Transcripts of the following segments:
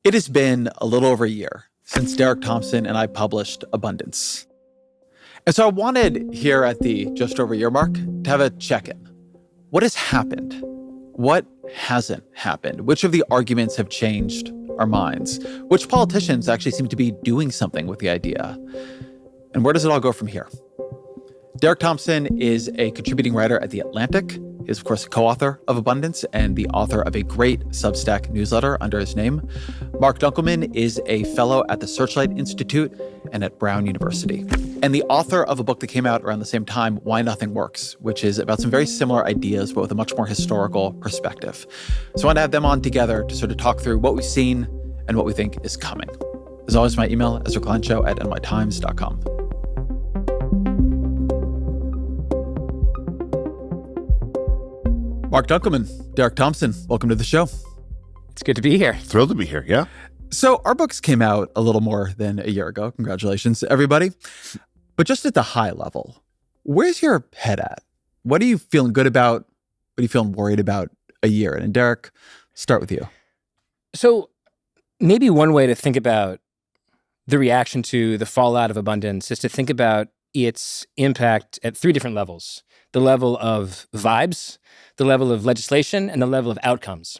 It has been a little over a year since Derek Thompson and I published Abundance. And so I wanted here at the just over a year mark to have a check-in. What has happened? What hasn't happened? Which of the arguments have changed our minds? Which politicians actually seem to be doing something with the idea? And where does it all go from here? Derek Thompson is a contributing writer at The Atlantic. He is, of course, a co-author of Abundance and the author of a great Substack newsletter under his name. Marc Dunkelman is a fellow at the Searchlight Institute and at Brown University, and the author of a book that came out around the same time, Why Nothing Works, which is about some very similar ideas, but with a much more historical perspective. So I want to have them on together to sort of talk through what we've seen and what we think is coming. As always, my email, ezrakleinshow@nytimes.com. Marc Dunkelman, Derek Thompson, welcome to the show. It's good to be here. Thrilled to be here, yeah. So our books came out a little more than a year ago. Congratulations, everybody. But just at the high level, where's your head at? What are you feeling good about? What are you feeling worried about a year? And Derek, start with you. So maybe one way to think about the reaction to the fallout of Abundance is to think about its impact at three different levels: the level of vibes, the level of legislation, and the level of outcomes.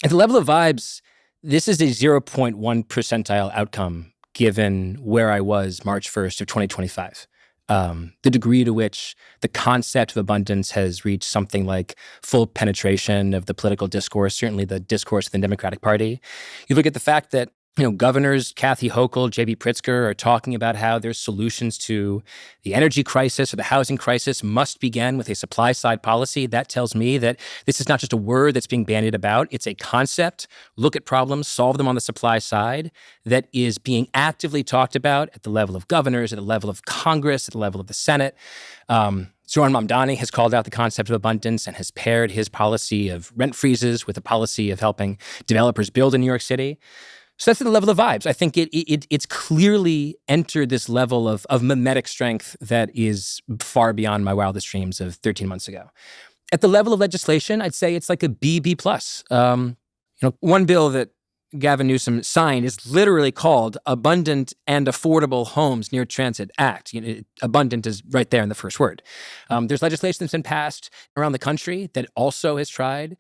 At the level of vibes, this is a 0.1 percentile outcome given where I was March 1st of 2025. The degree to which the concept of abundance has reached something like full penetration of the political discourse, certainly the discourse of the Democratic Party. You look at the fact that governors Kathy Hochul, J.B. Pritzker are talking about how their solutions to the energy crisis or the housing crisis must begin with a supply-side policy. That tells me that this is not just a word that's being bandied about. It's a concept. Look at problems, solve them on the supply side, that is being actively talked about at the level of governors, at the level of Congress, at the level of the Senate. Zoran Mamdani has called out the concept of abundance and has paired his policy of rent freezes with a policy of helping developers build in New York City. So that's at the level of vibes. I think it's clearly entered this level of mimetic strength that is far beyond my wildest dreams of 13 months ago. At the level of legislation, I'd say it's like a B+. One bill that Gavin Newsom signed is literally called Abundant and Affordable Homes Near Transit Act. Abundant is right there in the first word. There's legislation that's been passed around the country that also has tried,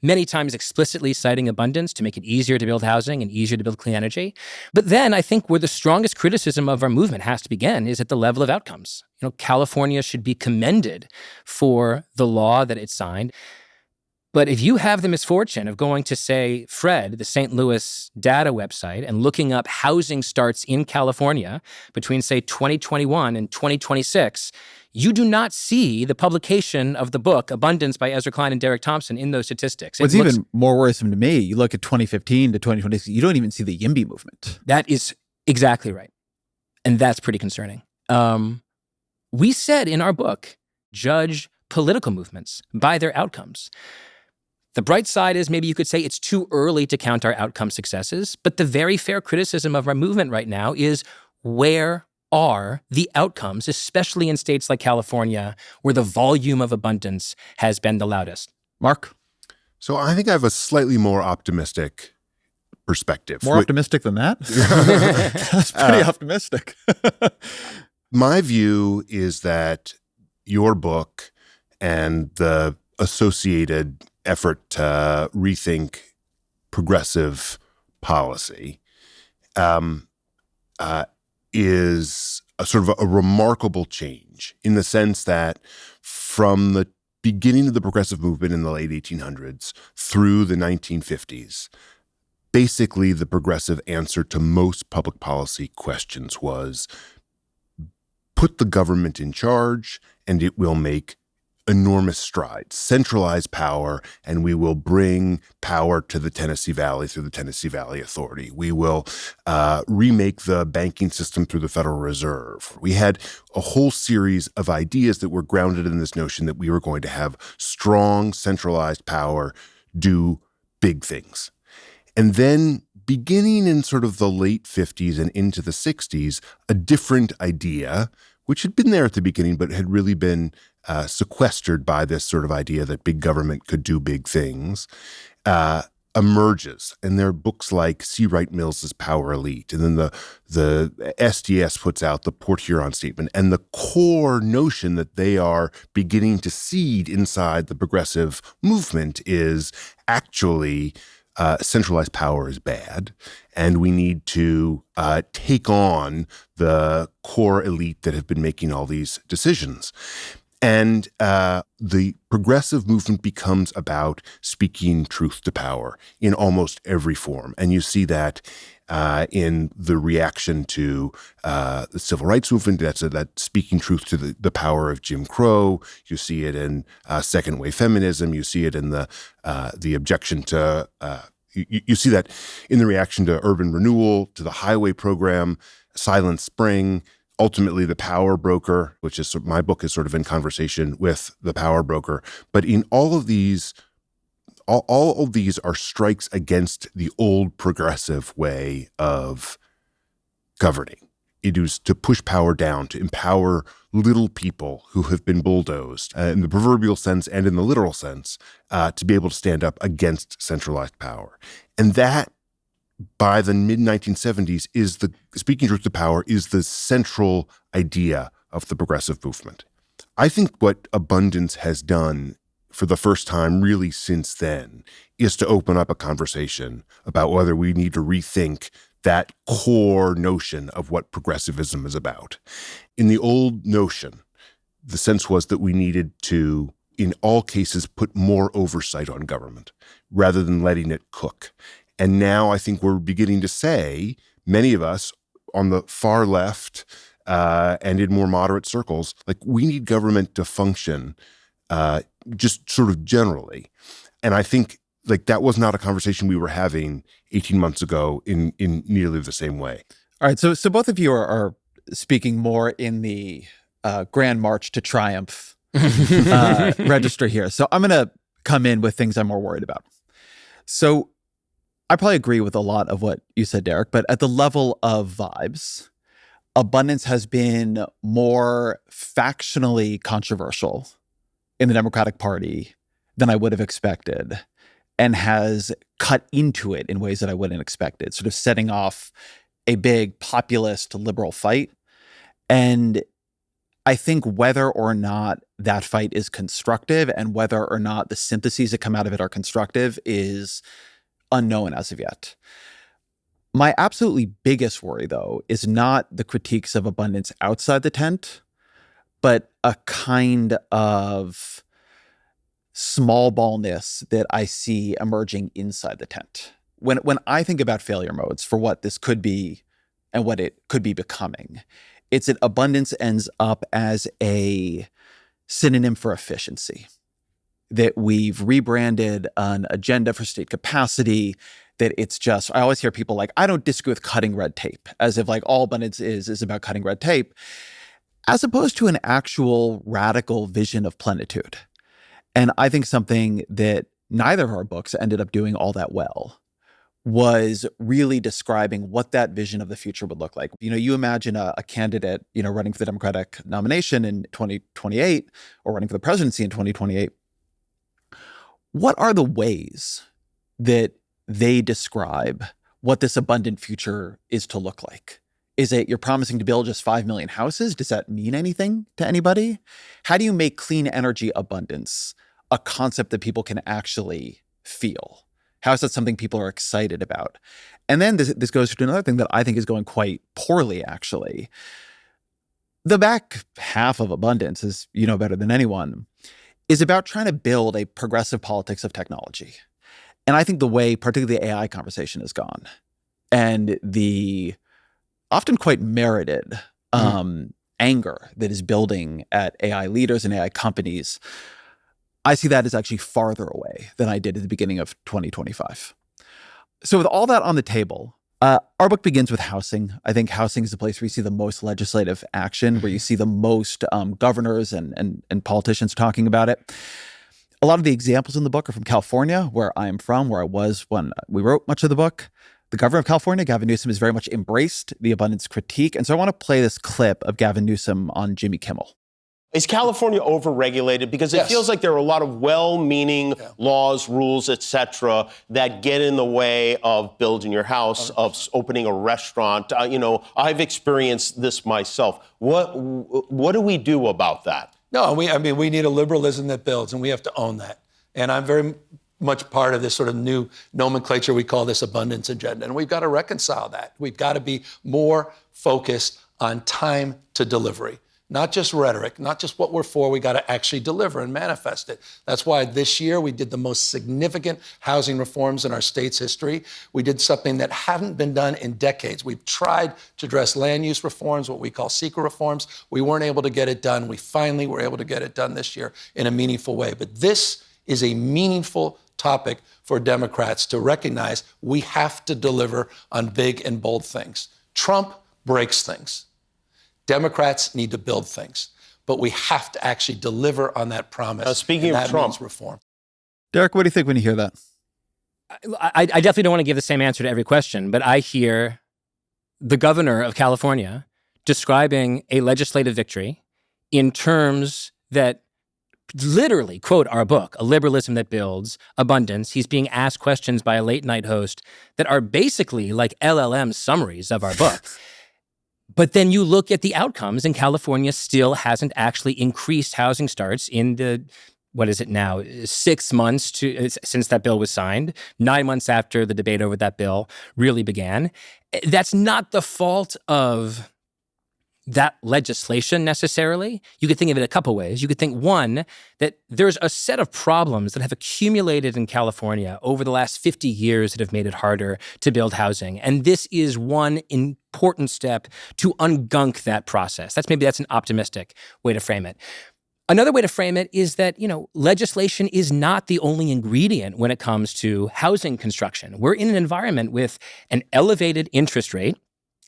many times explicitly citing abundance to make it easier to build housing and easier to build clean energy. But then I think where the strongest criticism of our movement has to begin is at the level of outcomes. California should be commended for the law that it signed. But if you have the misfortune of going to, say, Fred, the St. Louis data website, and looking up housing starts in California between, say, 2021 and 2026, you do not see the publication of the book Abundance by Ezra Klein and Derek Thompson in those statistics. What's even more worrisome to me, you look at 2015 to 2026, you don't even see the YIMBY movement. That is exactly right. And that's pretty concerning. We said in our book, judge political movements by their outcomes. The bright side is maybe you could say it's too early to count our outcome successes, but the very fair criticism of our movement right now is where are the outcomes, especially in states like California, where the volume of abundance has been the loudest? Marc? So I think I have a slightly more optimistic perspective. More optimistic than that? That's pretty optimistic. My view is that your book and the associated effort to rethink progressive policy is a sort of a remarkable change in the sense that from the beginning of the progressive movement in the late 1800s through the 1950s, basically the progressive answer to most public policy questions was put the government in charge and it will make enormous strides, centralize power, and we will bring power to the Tennessee Valley through the Tennessee Valley Authority. We will remake the banking system through the Federal Reserve. We had a whole series of ideas that were grounded in this notion that we were going to have strong, centralized power do big things. And then beginning in sort of the late 50s and into the 60s, a different idea, which had been there at the beginning, but had really been sequestered by this sort of idea that big government could do big things. A emerges. And there are books like C. Wright Mills's Power Elite, and then the SDS puts out the Port Huron Statement, and the core notion that they are beginning to seed inside the progressive movement is actually centralized power is bad, and we need to take on the core elite that have been making all these decisions. And the progressive movement becomes about speaking truth to power in almost every form. And you see that in the reaction to the civil rights movement, that speaking truth to the power of Jim Crow. You see it in second wave feminism. You see it in the objection to you see that in the reaction to urban renewal, to the highway program, Silent Spring. Ultimately, the power broker, which is my book, is sort of in conversation with the power broker. But in all of these are strikes against the old progressive way of governing. It is to push power down, to empower little people who have been bulldozed in the proverbial sense and in the literal sense to be able to stand up against centralized power. And that, by the mid-1970s, is the speaking truth to power is the central idea of the progressive movement. I think what Abundance has done for the first time really since then is to open up a conversation about whether we need to rethink that core notion of what progressivism is about. In the old notion, the sense was that we needed to, in all cases, put more oversight on government rather than letting it cook. And now I think we're beginning to say, many of us on the far left and in more moderate circles, like, we need government to function just sort of generally. And I think like that was not a conversation we were having 18 months ago in nearly the same way. All right. So both of you are speaking more in the grand march to triumph register here. So I'm going to come in with things I'm more worried about. So I probably agree with a lot of what you said, Derek, but at the level of vibes, Abundance has been more factionally controversial in the Democratic Party than I would have expected, and has cut into it in ways that I wouldn't expect it, sort of setting off a big populist liberal fight. And I think whether or not that fight is constructive and whether or not the syntheses that come out of it are constructive is unknown as of yet. My absolutely biggest worry, though, is not the critiques of Abundance outside the tent, but a kind of small ballness that I see emerging inside the tent. When I think about failure modes for what this could be and what it could be becoming, it's that Abundance ends up as a synonym for efficiency. That we've rebranded an agenda for state capacity, that it's just, I always hear people like, I don't disagree with cutting red tape, as if like all Abundance is about cutting red tape, as opposed to an actual radical vision of plenitude. And I think something that neither of our books ended up doing all that well was really describing what that vision of the future would look like. You know, you imagine a candidate, you know, running for the Democratic nomination in 2028 or running for the presidency in 2028. What are the ways that they describe what this abundant future is to look like? Is it you're promising to build just 5 million houses? Does that mean anything to anybody? How do you make clean energy abundance a concept that people can actually feel? How is that something people are excited about? And then this goes to another thing that I think is going quite poorly, actually. The back half of Abundance, as you know better than anyone, is about trying to build a progressive politics of technology. And I think the way particularly the AI conversation has gone and the often quite merited anger that is building at AI leaders and AI companies, I see that as actually farther away than I did at the beginning of 2025. So with all that on the table, our book begins with housing. I think housing is the place where you see the most legislative action, where you see the most governors and politicians talking about it. A lot of the examples in the book are from California, where I am from, where I was when we wrote much of the book. The governor of California, Gavin Newsom, has very much embraced the abundance critique. And so I want to play this clip of Gavin Newsom on Jimmy Kimmel. Is California overregulated? Because it feels like there are a lot of well-meaning laws, rules, et cetera, that get in the way of building your house, of opening a restaurant. I've experienced this myself. What do we do about that? No, we need a liberalism that builds, and we have to own that. And I'm very much part of this sort of new nomenclature. We call this abundance agenda, and we've got to reconcile that. We've got to be more focused on time to delivery. Not just rhetoric, not just what we're for, we got to actually deliver and manifest it. That's why this year we did the most significant housing reforms in our state's history. We did something that hadn't been done in decades. We've tried to address land use reforms, what we call secret reforms. We weren't able to get it done. We finally were able to get it done this year in a meaningful way. But this is a meaningful topic for Democrats to recognize we have to deliver on big and bold things. Trump breaks things. Democrats need to build things, but we have to actually deliver on that promise. Speaking of Trump, means reform. Derek, what do you think when you hear that? I definitely don't want to give the same answer to every question, but I hear the governor of California describing a legislative victory in terms that literally quote our book, A Liberalism That Builds Abundance. He's being asked questions by a late night host that are basically like LLM summaries of our book. But then you look at the outcomes, and California still hasn't actually increased housing starts in the, 6 months since that bill was signed, 9 months after the debate over that bill really began. That's not the fault of that legislation necessarily. You could think of it a couple ways. You could think, one, that there's a set of problems that have accumulated in California over the last 50 years that have made it harder to build housing. And this is one important step to ungunk that process. That's an optimistic way to frame it. Another way to frame it is that, legislation is not the only ingredient when it comes to housing construction. We're in an environment with an elevated interest rate,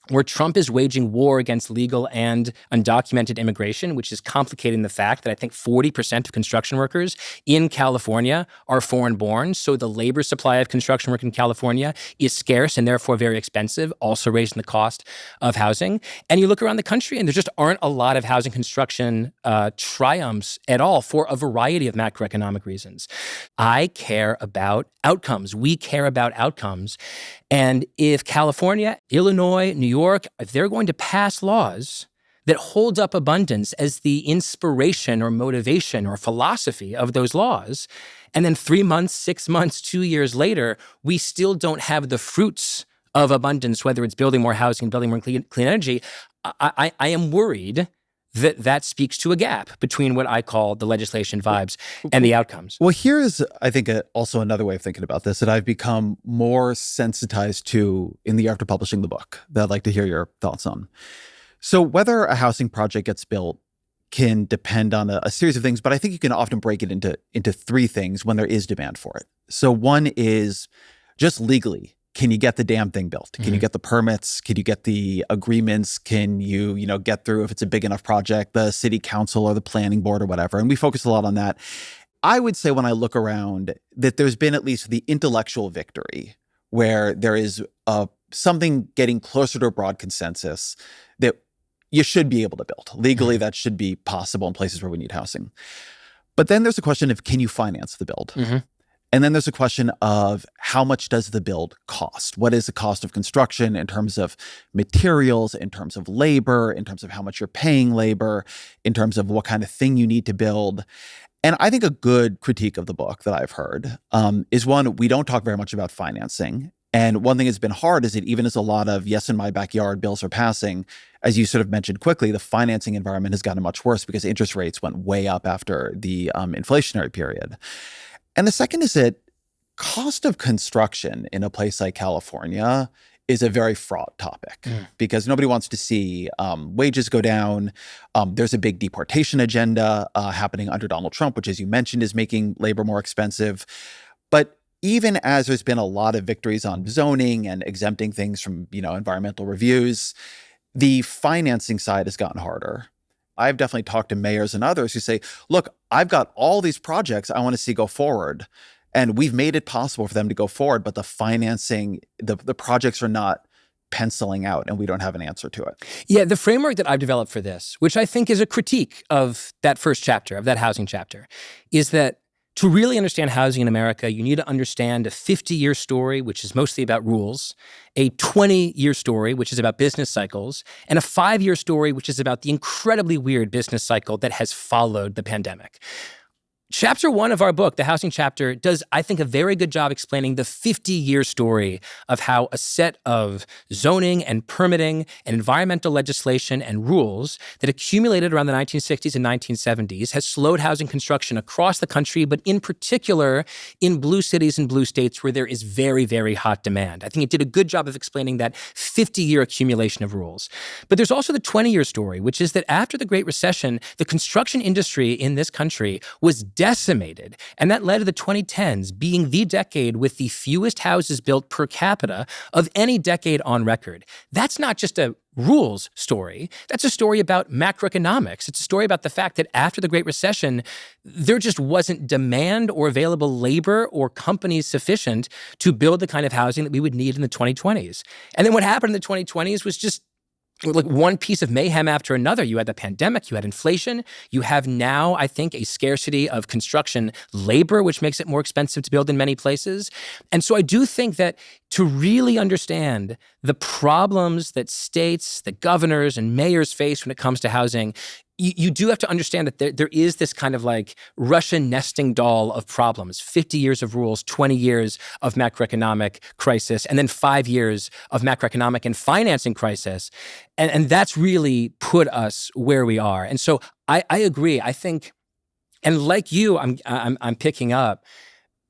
where Trump is waging war against legal and undocumented immigration, which is complicating the fact that I think 40% of construction workers in California are foreign-born. So the labor supply of construction work in California is scarce and therefore very expensive, also raising the cost of housing. And you look around the country and there just aren't a lot of housing construction triumphs at all for a variety of macroeconomic reasons. I care about outcomes. We care about outcomes. And if California, Illinois, New York, if they're going to pass laws that hold up abundance as the inspiration or motivation or philosophy of those laws, and then 3 months, 6 months, 2 years later, we still don't have the fruits of abundance, whether it's building more housing, building more clean energy, I am worried that speaks to a gap between what I call the legislation vibes and the outcomes. Well, here's, I think, also another way of thinking about this that I've become more sensitized to in the year after publishing the book that I'd like to hear your thoughts on. So whether a housing project gets built can depend on a series of things, but I think you can often break it into three things when there is demand for it. So one is just legally. Can you get the damn thing built? Can you get the permits? Can you get the agreements? Can you, get through, if it's a big enough project, the city council or the planning board or whatever? And we focus a lot on that. I would say when I look around that there's been at least the intellectual victory where there is something getting closer to a broad consensus that you should be able to build. Legally, that should be possible in places where we need housing. But then there's a question of, can you finance the build? And then there's a question of how much does the build cost? What is the cost of construction in terms of materials, in terms of labor, in terms of how much you're paying labor, in terms of what kind of thing you need to build? And I think a good critique of the book that I've heard is one, we don't talk very much about financing. And one thing that's been hard is that even as a lot of yes in my backyard bills are passing, as you sort of mentioned quickly, the financing environment has gotten much worse because interest rates went way up after the inflationary period. And the second is that cost of construction in a place like California is a very fraught topic because nobody wants to see wages go down. There's a big deportation agenda happening under Donald Trump, which, as you mentioned, is making labor more expensive. But even as there's been a lot of victories on zoning and exempting things from, environmental reviews, the financing side has gotten harder. I've definitely talked to mayors and others who say, look, I've got all these projects I want to see go forward. And we've made it possible for them to go forward, but the financing, the projects are not penciling out and we don't have an answer to it? Yeah, the framework that I've developed for this, which I think is a critique of that first chapter, of that housing chapter, is that to really understand housing in America, you need to understand a 50-year story, which is mostly about rules, a 20-year story, which is about business cycles, and a 5-year story, which is about the incredibly weird business cycle that has followed the pandemic. Chapter 1 of our book, the housing chapter, does, I think, a very good job explaining the 50-year story of how a set of zoning and permitting and environmental legislation and rules that accumulated around the 1960s and 1970s has slowed housing construction across the country, but in particular in blue cities and blue states where there is very, very hot demand. I think it did a good job of explaining that 50-year accumulation of rules. But there's also the 20-year story, which is that after the Great Recession, the construction industry in this country was decimated. And that led to the 2010s being the decade with the fewest houses built per capita of any decade on record. That's not just a rules story. That's a story about macroeconomics. It's a story about the fact that after the Great Recession, there just wasn't demand or available labor or companies sufficient to build the kind of housing that we would need in the 2020s. And then what happened in the 2020s was just like one piece of mayhem after another. You had the pandemic, you had inflation, you have now, I think, a scarcity of construction labor, which makes it more expensive to build in many places. And so I do think that to really understand the problems that states, that governors and mayors face when it comes to housing, you do have to understand that there is this kind of like Russian nesting doll of problems, 50 years of rules, 20 years of macroeconomic crisis, and then 5 years of macroeconomic and financing crisis. And that's really put us where we are. And so I agree. I think, and like you, I'm picking up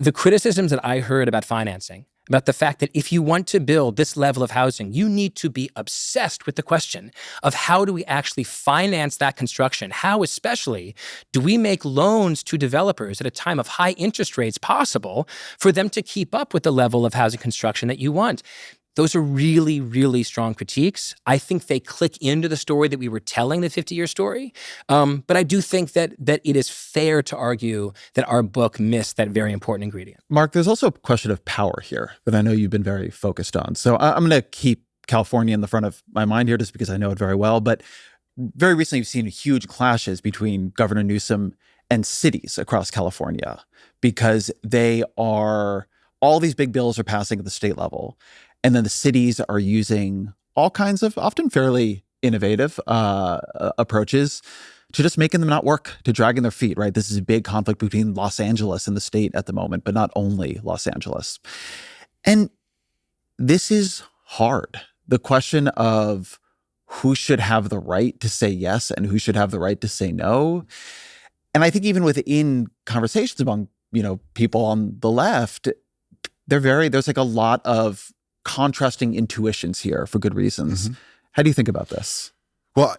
the criticisms that I heard about financing, about the fact that if you want to build this level of housing, you need to be obsessed with the question of how do we actually finance that construction? How, especially, do we make loans to developers at a time of high interest rates possible for them to keep up with the level of housing construction that you want? Those are really, really strong critiques. I think they click into the story that we were telling, the 50-year story. But I do think that it is fair to argue that our book missed that very important ingredient. Marc, there's also a question of power here that I know you've been very focused on. So I'm going to keep California in the front of my mind here just because I know it very well. But very recently, you've seen huge clashes between Governor Newsom and cities across California because all these big bills are passing at the state level. And then the cities are using all kinds of often fairly innovative approaches to just making them not work, to dragging their feet, right? This is a big conflict between Los Angeles and the state at the moment, but not only Los Angeles. And this is hard. The question of who should have the right to say yes and who should have the right to say no. And I think even within conversations among, people on the left, there's like a lot of contrasting intuitions here for good reasons. Mm-hmm. How do you think about this? Well,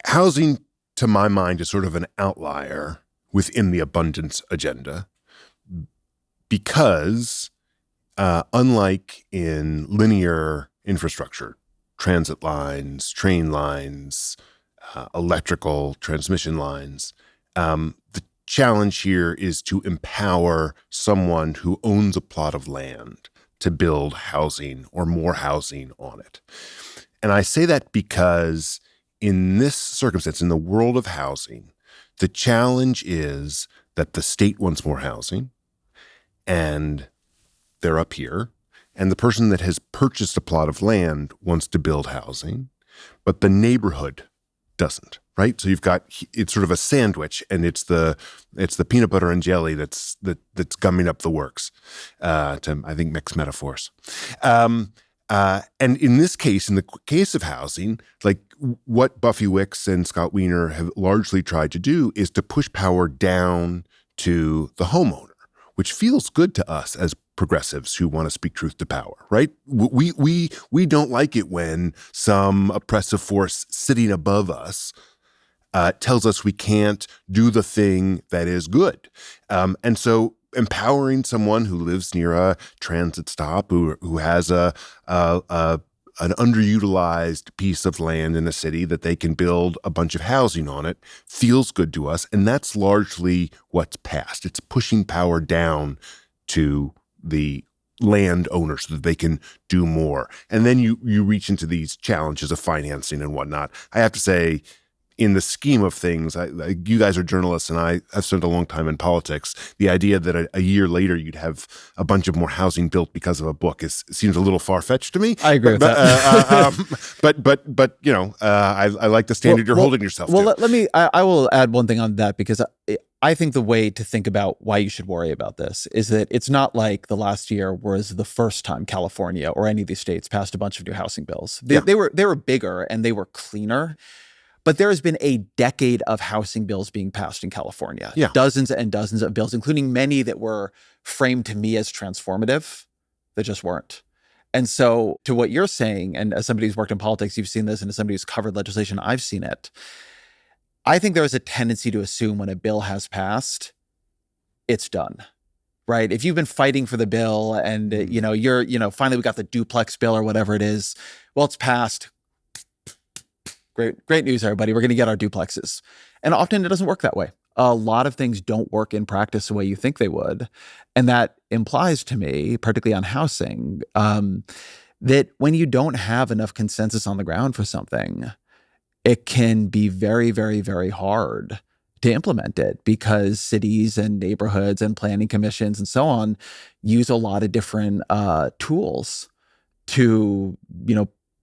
housing, to my mind, is sort of an outlier within the abundance agenda because unlike in linear infrastructure, transit lines, train lines, electrical transmission lines, the challenge here is to empower someone who owns a plot of land to build housing or more housing on it. And I say that because in this circumstance, in the world of housing, the challenge is that the state wants more housing and they're up here, and the person that has purchased a plot of land wants to build housing, but the neighborhood doesn't, right? So it's sort of a sandwich, and it's the peanut butter and jelly that's gumming up the works, to I think mix metaphors. And in this case, in the case of housing, like what Buffy Wicks and Scott Wiener have largely tried to do is to push power down to the homeowner, which feels good to us as progressives who want to speak truth to power, right? We don't like it when some oppressive force sitting above us tells us we can't do the thing that is good. And so empowering someone who lives near a transit stop, who has an underutilized piece of land in a city that they can build a bunch of housing on it, feels good to us. And that's largely what's passed. It's pushing power down to the land owners so that they can do more. And then you reach into these challenges of financing and whatnot. I have to say, in the scheme of things, you guys are journalists and I have spent a long time in politics. The idea that a year later you'd have a bunch of more housing built because of a book seems a little far-fetched to me. I agree with that. But you know, I like the standard you're holding yourself to. Well, let me, I will add one thing on that, because I think the way to think about why you should worry about this is that it's not like the last year was the first time California or any of these states passed a bunch of new housing bills. They were bigger and they were cleaner. But there has been a decade of housing bills being passed in California. Yeah. Dozens and dozens of bills, including many that were framed to me as transformative that just weren't. And so to what you're saying, and as somebody who's worked in politics, you've seen this, and as somebody who's covered legislation, I've seen it. I think there is a tendency to assume when a bill has passed, it's done. Right? If you've been fighting for the bill and, finally we got the duplex bill or whatever it is, well, it's passed. Great news, everybody. We're going to get our duplexes. And often it doesn't work that way. A lot of things don't work in practice the way you think they would. And that implies to me, particularly on housing, that when you don't have enough consensus on the ground for something, it can be very, very, very hard to implement it, because cities and neighborhoods and planning commissions and so on use a lot of different tools to,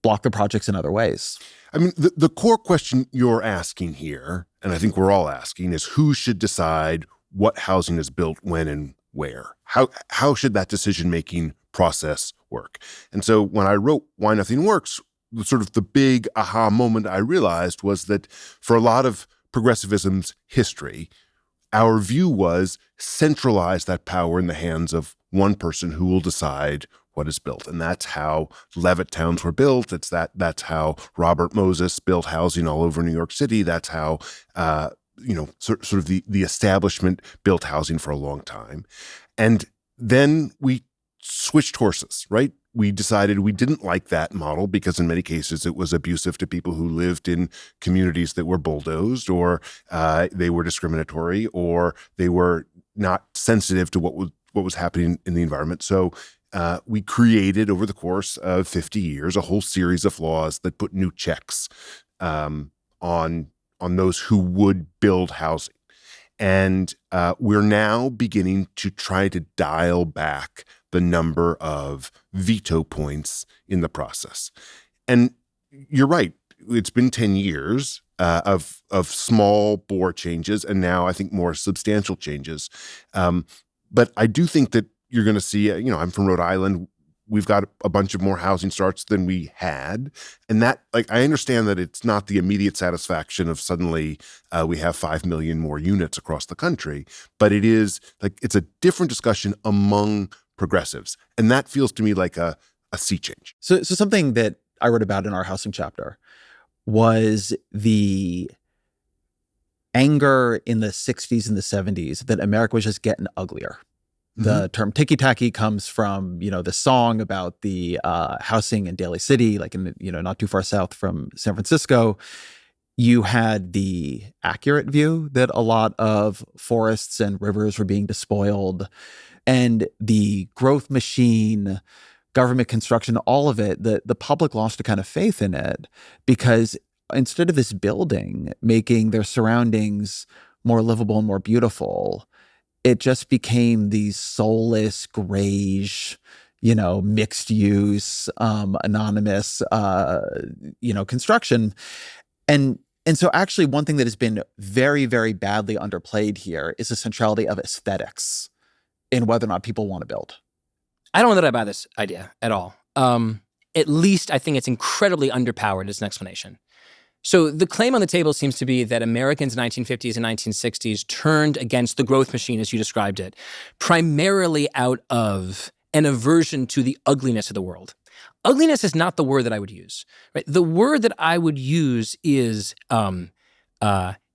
block the projects in other ways. I mean, the core question you're asking here, and I think we're all asking, is who should decide what housing is built when and where? How should that decision-making process work? And so when I wrote Why Nothing Works, sort of the big aha moment I realized was that for a lot of progressivism's history, our view was centralize that power in the hands of one person who will decide what is built. And that's how Levitt towns were built. That's how Robert Moses built housing all over New York City. That's how, sort of the establishment built housing for a long time. And then we switched horses, right? We decided we didn't like that model because in many cases it was abusive to people who lived in communities that were bulldozed, or they were discriminatory, or they were not sensitive to what was happening in the environment. So we created over the course of 50 years a whole series of laws that put new checks on those who would build housing. And we're now beginning to try to dial back the number of veto points in the process. And you're right. It's been 10 years of small bore changes, and now I think more substantial changes. But I do think that you're going to see, I'm from Rhode Island. We've got a bunch of more housing starts than we had. And that, I understand that it's not the immediate satisfaction of suddenly we have 5 million more units across the country, but it is it's a different discussion among progressives. And that feels to me like a sea change. So something that I wrote about in our housing chapter was the anger in the 60s and the 70s that America was just getting uglier. The term ticky-tacky comes from, the song about the housing in Daly City, not too far south from San Francisco. You had the accurate view that a lot of forests and rivers were being despoiled, and the growth machine, government construction, all of it, the public lost a kind of faith in it, because instead of this building making their surroundings more livable and more beautiful, it just became these soulless, grayish, mixed use, anonymous, construction. And so actually one thing that has been very, very badly underplayed here is the centrality of aesthetics in whether or not people want to build. I don't know that I buy this idea at all. At least I think it's incredibly underpowered as an explanation. So the claim on the table seems to be that Americans in the 1950s and 1960s turned against the growth machine, as you described it, primarily out of an aversion to the ugliness of the world. Ugliness is not the word that I would use, right? The word that I would use is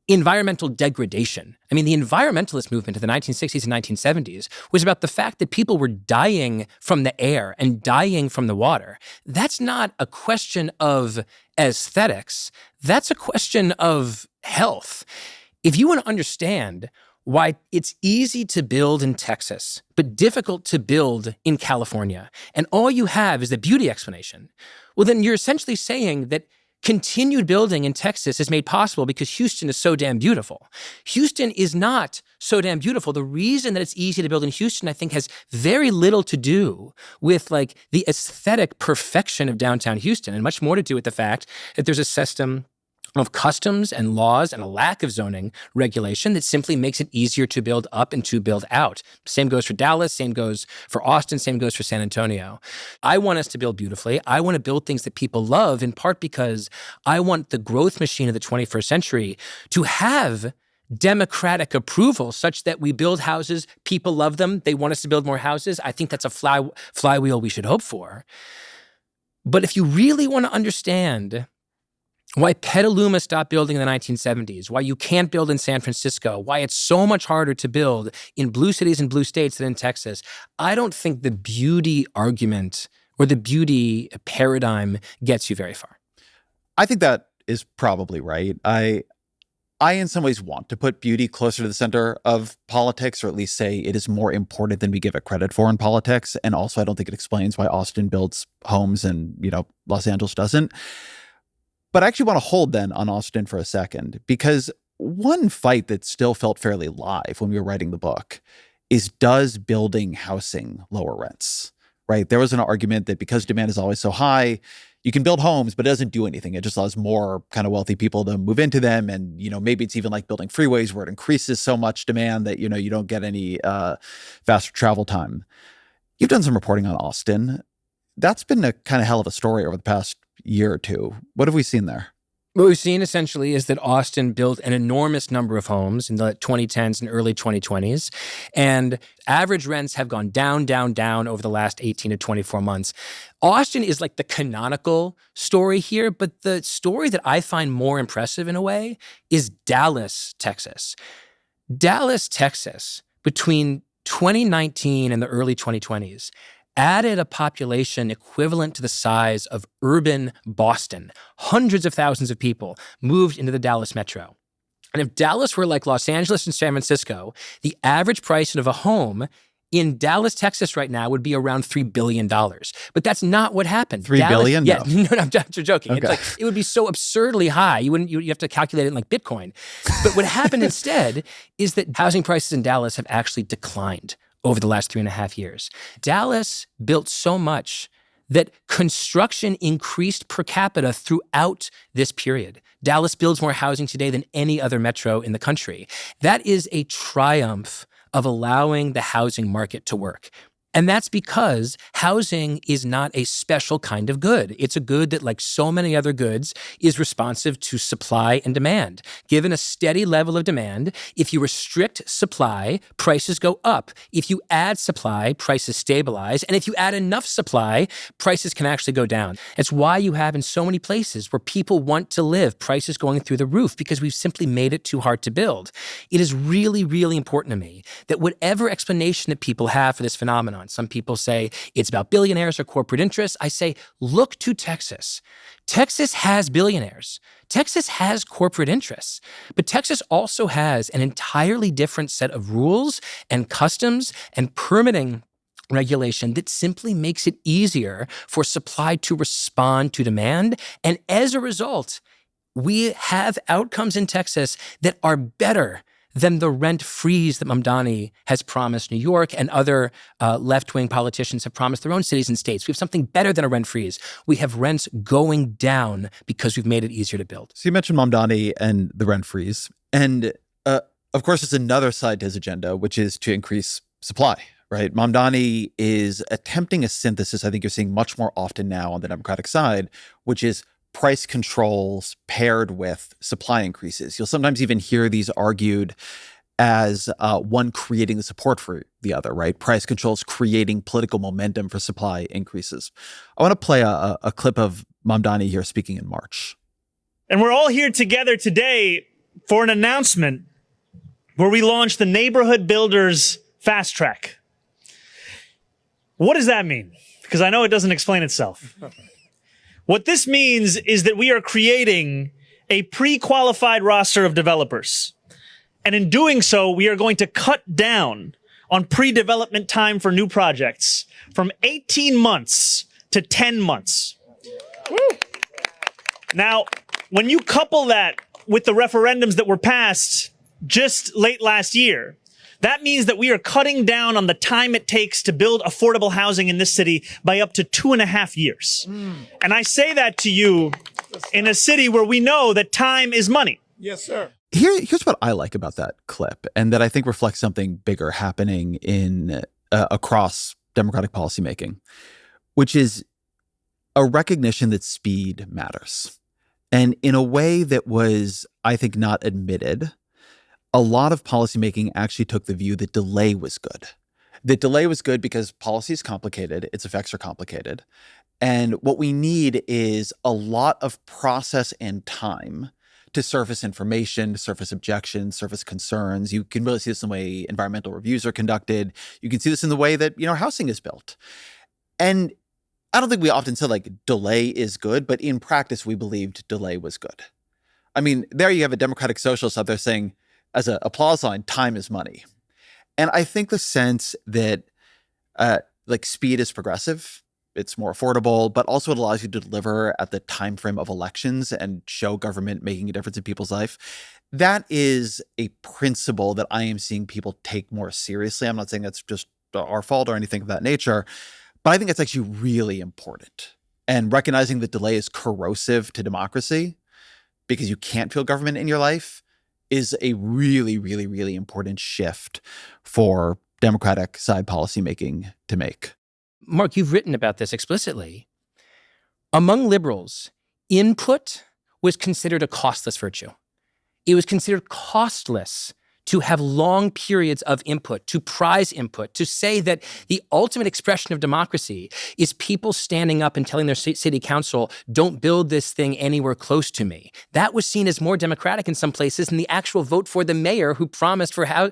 environmental degradation. I mean, the environmentalist movement of the 1960s and 1970s was about the fact that people were dying from the air and dying from the water. That's not a question of aesthetics. That's a question of health. If you want to understand why it's easy to build in Texas, but difficult to build in California, and all you have is the beauty explanation, well, then you're essentially saying that continued building in Texas is made possible because Houston is so damn beautiful. Houston is not so damn beautiful. The reason that it's easy to build in Houston, I think, has very little to do with like the aesthetic perfection of downtown Houston and much more to do with the fact that there's a system of customs and laws and a lack of zoning regulation that simply makes it easier to build up and to build out. Same goes for Dallas, same goes for Austin, same goes for San Antonio. I want us to build beautifully. I want to build things that people love, in part because I want the growth machine of the 21st century to have democratic approval such that we build houses, people love them, they want us to build more houses. I think that's a flywheel we should hope for. But if you really want to understand why Petaluma stopped building in the 1970s, why you can't build in San Francisco, why it's so much harder to build in blue cities and blue states than in Texas, I don't think the beauty argument or the beauty paradigm gets you very far. I think that is probably right. I in some ways want to put beauty closer to the center of politics, or at least say it is more important than we give it credit for in politics. And also, I don't think it explains why Austin builds homes and, Los Angeles doesn't. But I actually want to hold then on Austin for a second, because one fight that still felt fairly live when we were writing the book is, does building housing lower rents, right? There was an argument that because demand is always so high, you can build homes, but it doesn't do anything. It just allows more kind of wealthy people to move into them. And, maybe it's even like building freeways where it increases so much demand that, you don't get any faster travel time. You've done some reporting on Austin. That's been a kind of hell of a story over the past year or two. What have we seen there? What we've seen essentially is that Austin built an enormous number of homes in the 2010s and early 2020s, and average rents have gone down, down, down over the last 18 to 24 months. Austin is like the canonical story here, but the story that I find more impressive in a way is Dallas, Texas. Dallas, Texas, between 2019 and the early 2020s, added a population equivalent to the size of urban Boston. Hundreds of thousands of people moved into the Dallas metro. And if Dallas were like Los Angeles and San Francisco, the average price of a home in Dallas, Texas right now would be around $3 billion. But that's not what happened. $3 billion? Yeah, no, I'm joking. Okay. It's like, it would be so absurdly high. You have to calculate it in like Bitcoin. But what happened instead is that housing prices in Dallas have actually declined over the last 3.5 years. Dallas built so much that construction increased per capita throughout this period. Dallas builds more housing today than any other metro in the country. That is a triumph of allowing the housing market to work. And that's because housing is not a special kind of good. It's a good that, like so many other goods, is responsive to supply and demand. Given a steady level of demand, if you restrict supply, prices go up. If you add supply, prices stabilize. And if you add enough supply, prices can actually go down. It's why you have in so many places where people want to live, prices going through the roof, because we've simply made it too hard to build. It is really, really important to me that whatever explanation that people have for this phenomenon, some people say it's about billionaires or corporate interests. I say, look to Texas. Texas has billionaires. Texas has corporate interests. But Texas also has an entirely different set of rules and customs and permitting regulation that simply makes it easier for supply to respond to demand. And as a result, we have outcomes in Texas that are better than the rent freeze that Mamdani has promised New York and other left-wing politicians have promised their own cities and states. We have something better than a rent freeze. We have rents going down because we've made it easier to build. So you mentioned Mamdani and the rent freeze. And of course, there's another side to his agenda, which is to increase supply, right? Mamdani is attempting a synthesis I think you're seeing much more often now on the Democratic side, which is price controls paired with supply increases. You'll sometimes even hear these argued as one creating the support for the other, right? Price controls creating political momentum for supply increases. I want to play a clip of Mamdani here speaking in March. And we're all here together today for an announcement where we launch the Neighborhood Builders Fast Track. What does that mean? Because I know it doesn't explain itself. What this means is that we are creating a pre-qualified roster of developers. And in doing so, we are going to cut down on pre-development time for new projects from 18 months to 10 months. Now, when you couple that with the referendums that were passed just late last year, that means that we are cutting down on the time it takes to build affordable housing in this city by up to 2.5 years. And I say that to you in a city where we know that time is money. Yes, sir. Here's what I like about that clip, and that I think reflects something bigger happening in across democratic policymaking, which is a recognition that speed matters. And in a way that was, I think, not admitted, a lot of policymaking actually took the view that delay was good. That delay was good because policy is complicated, its effects are complicated. And what we need is a lot of process and time to surface information, to surface objections, surface concerns. You can really see this in the way environmental reviews are conducted. You can see this in the way that, housing is built. And I don't think we often say delay is good, but in practice, we believed delay was good. I mean, there you have a democratic socialist out there saying, as an applause line, time is money. And I think the sense that speed is progressive, it's more affordable, but also it allows you to deliver at the time frame of elections and show government making a difference in people's life. That is a principle that I am seeing people take more seriously. I'm not saying that's just our fault or anything of that nature, but I think it's actually really important. And recognizing that delay is corrosive to democracy because you can't feel government in your life is a really, really, really important shift for democratic side policymaking to make. Marc, you've written about this explicitly. Among liberals, input was considered a costless virtue. It was considered costless to have long periods of input, to prize input, to say that the ultimate expression of democracy is people standing up and telling their city council, don't build this thing anywhere close to me. That was seen as more democratic in some places than the actual vote for the mayor who promised to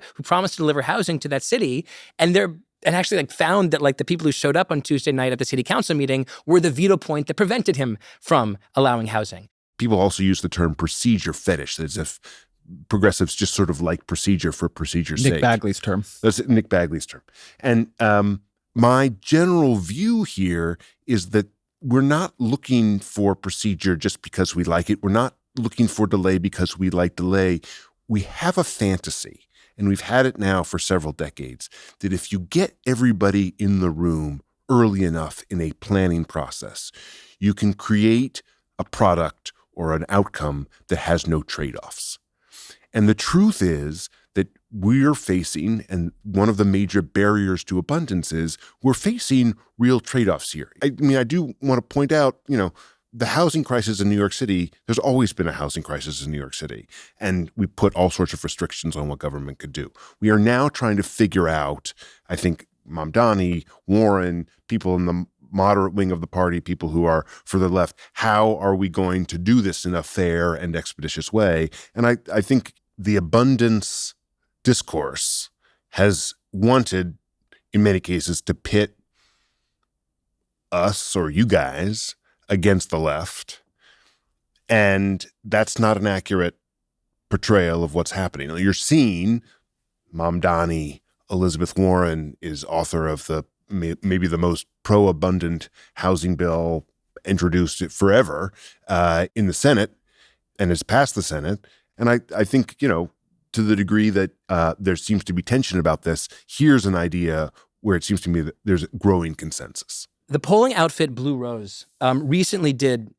deliver housing to that city, and actually found that the people who showed up on Tuesday night at the city council meeting were the veto point that prevented him from allowing housing. People also use the term procedure fetish, as if progressives just sort of like procedure for procedure's sake. Nick Bagley's term. That's Nick Bagley's term. And my general view here is that we're not looking for procedure just because we like it. We're not looking for delay because we like delay. We have a fantasy, and we've had it now for several decades, that if you get everybody in the room early enough in a planning process, you can create a product or an outcome that has no trade-offs. And the truth is that we're facing, and one of the major barriers to abundance is we're facing real trade-offs here. I mean, I do want to point out, the housing crisis in New York City, there's always been a housing crisis in New York City, and we put all sorts of restrictions on what government could do. We are now trying to figure out, I think, Mamdani, Warren, people in the moderate wing of the party, people who are further left, how are we going to do this in a fair and expeditious way? And I think the abundance discourse has wanted, in many cases, to pit us or you guys against the left. And that's not an accurate portrayal of what's happening. You're seeing Mamdani, Elizabeth Warren is author of maybe the most pro-abundant housing bill introduced forever in the Senate, and has passed the Senate. And I think, to the degree that there seems to be tension about this, here's an idea where it seems to me that there's growing consensus. The polling outfit Blue Rose recently did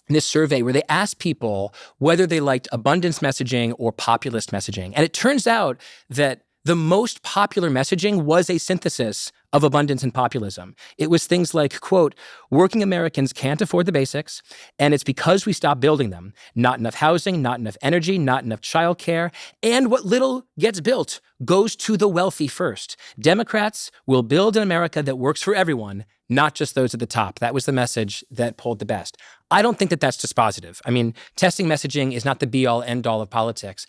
this survey where they asked people whether they liked abundance messaging or populist messaging. And it turns out that the most popular messaging was a synthesis of abundance and populism. It was things like, quote, working Americans can't afford the basics, and it's because we stopped building them. Not enough housing, not enough energy, not enough childcare, and what little gets built goes to the wealthy first. Democrats will build an America that works for everyone, not just those at the top. That was the message that polled the best. I don't think that that's dispositive. I mean, testing messaging is not the be-all, end-all of politics.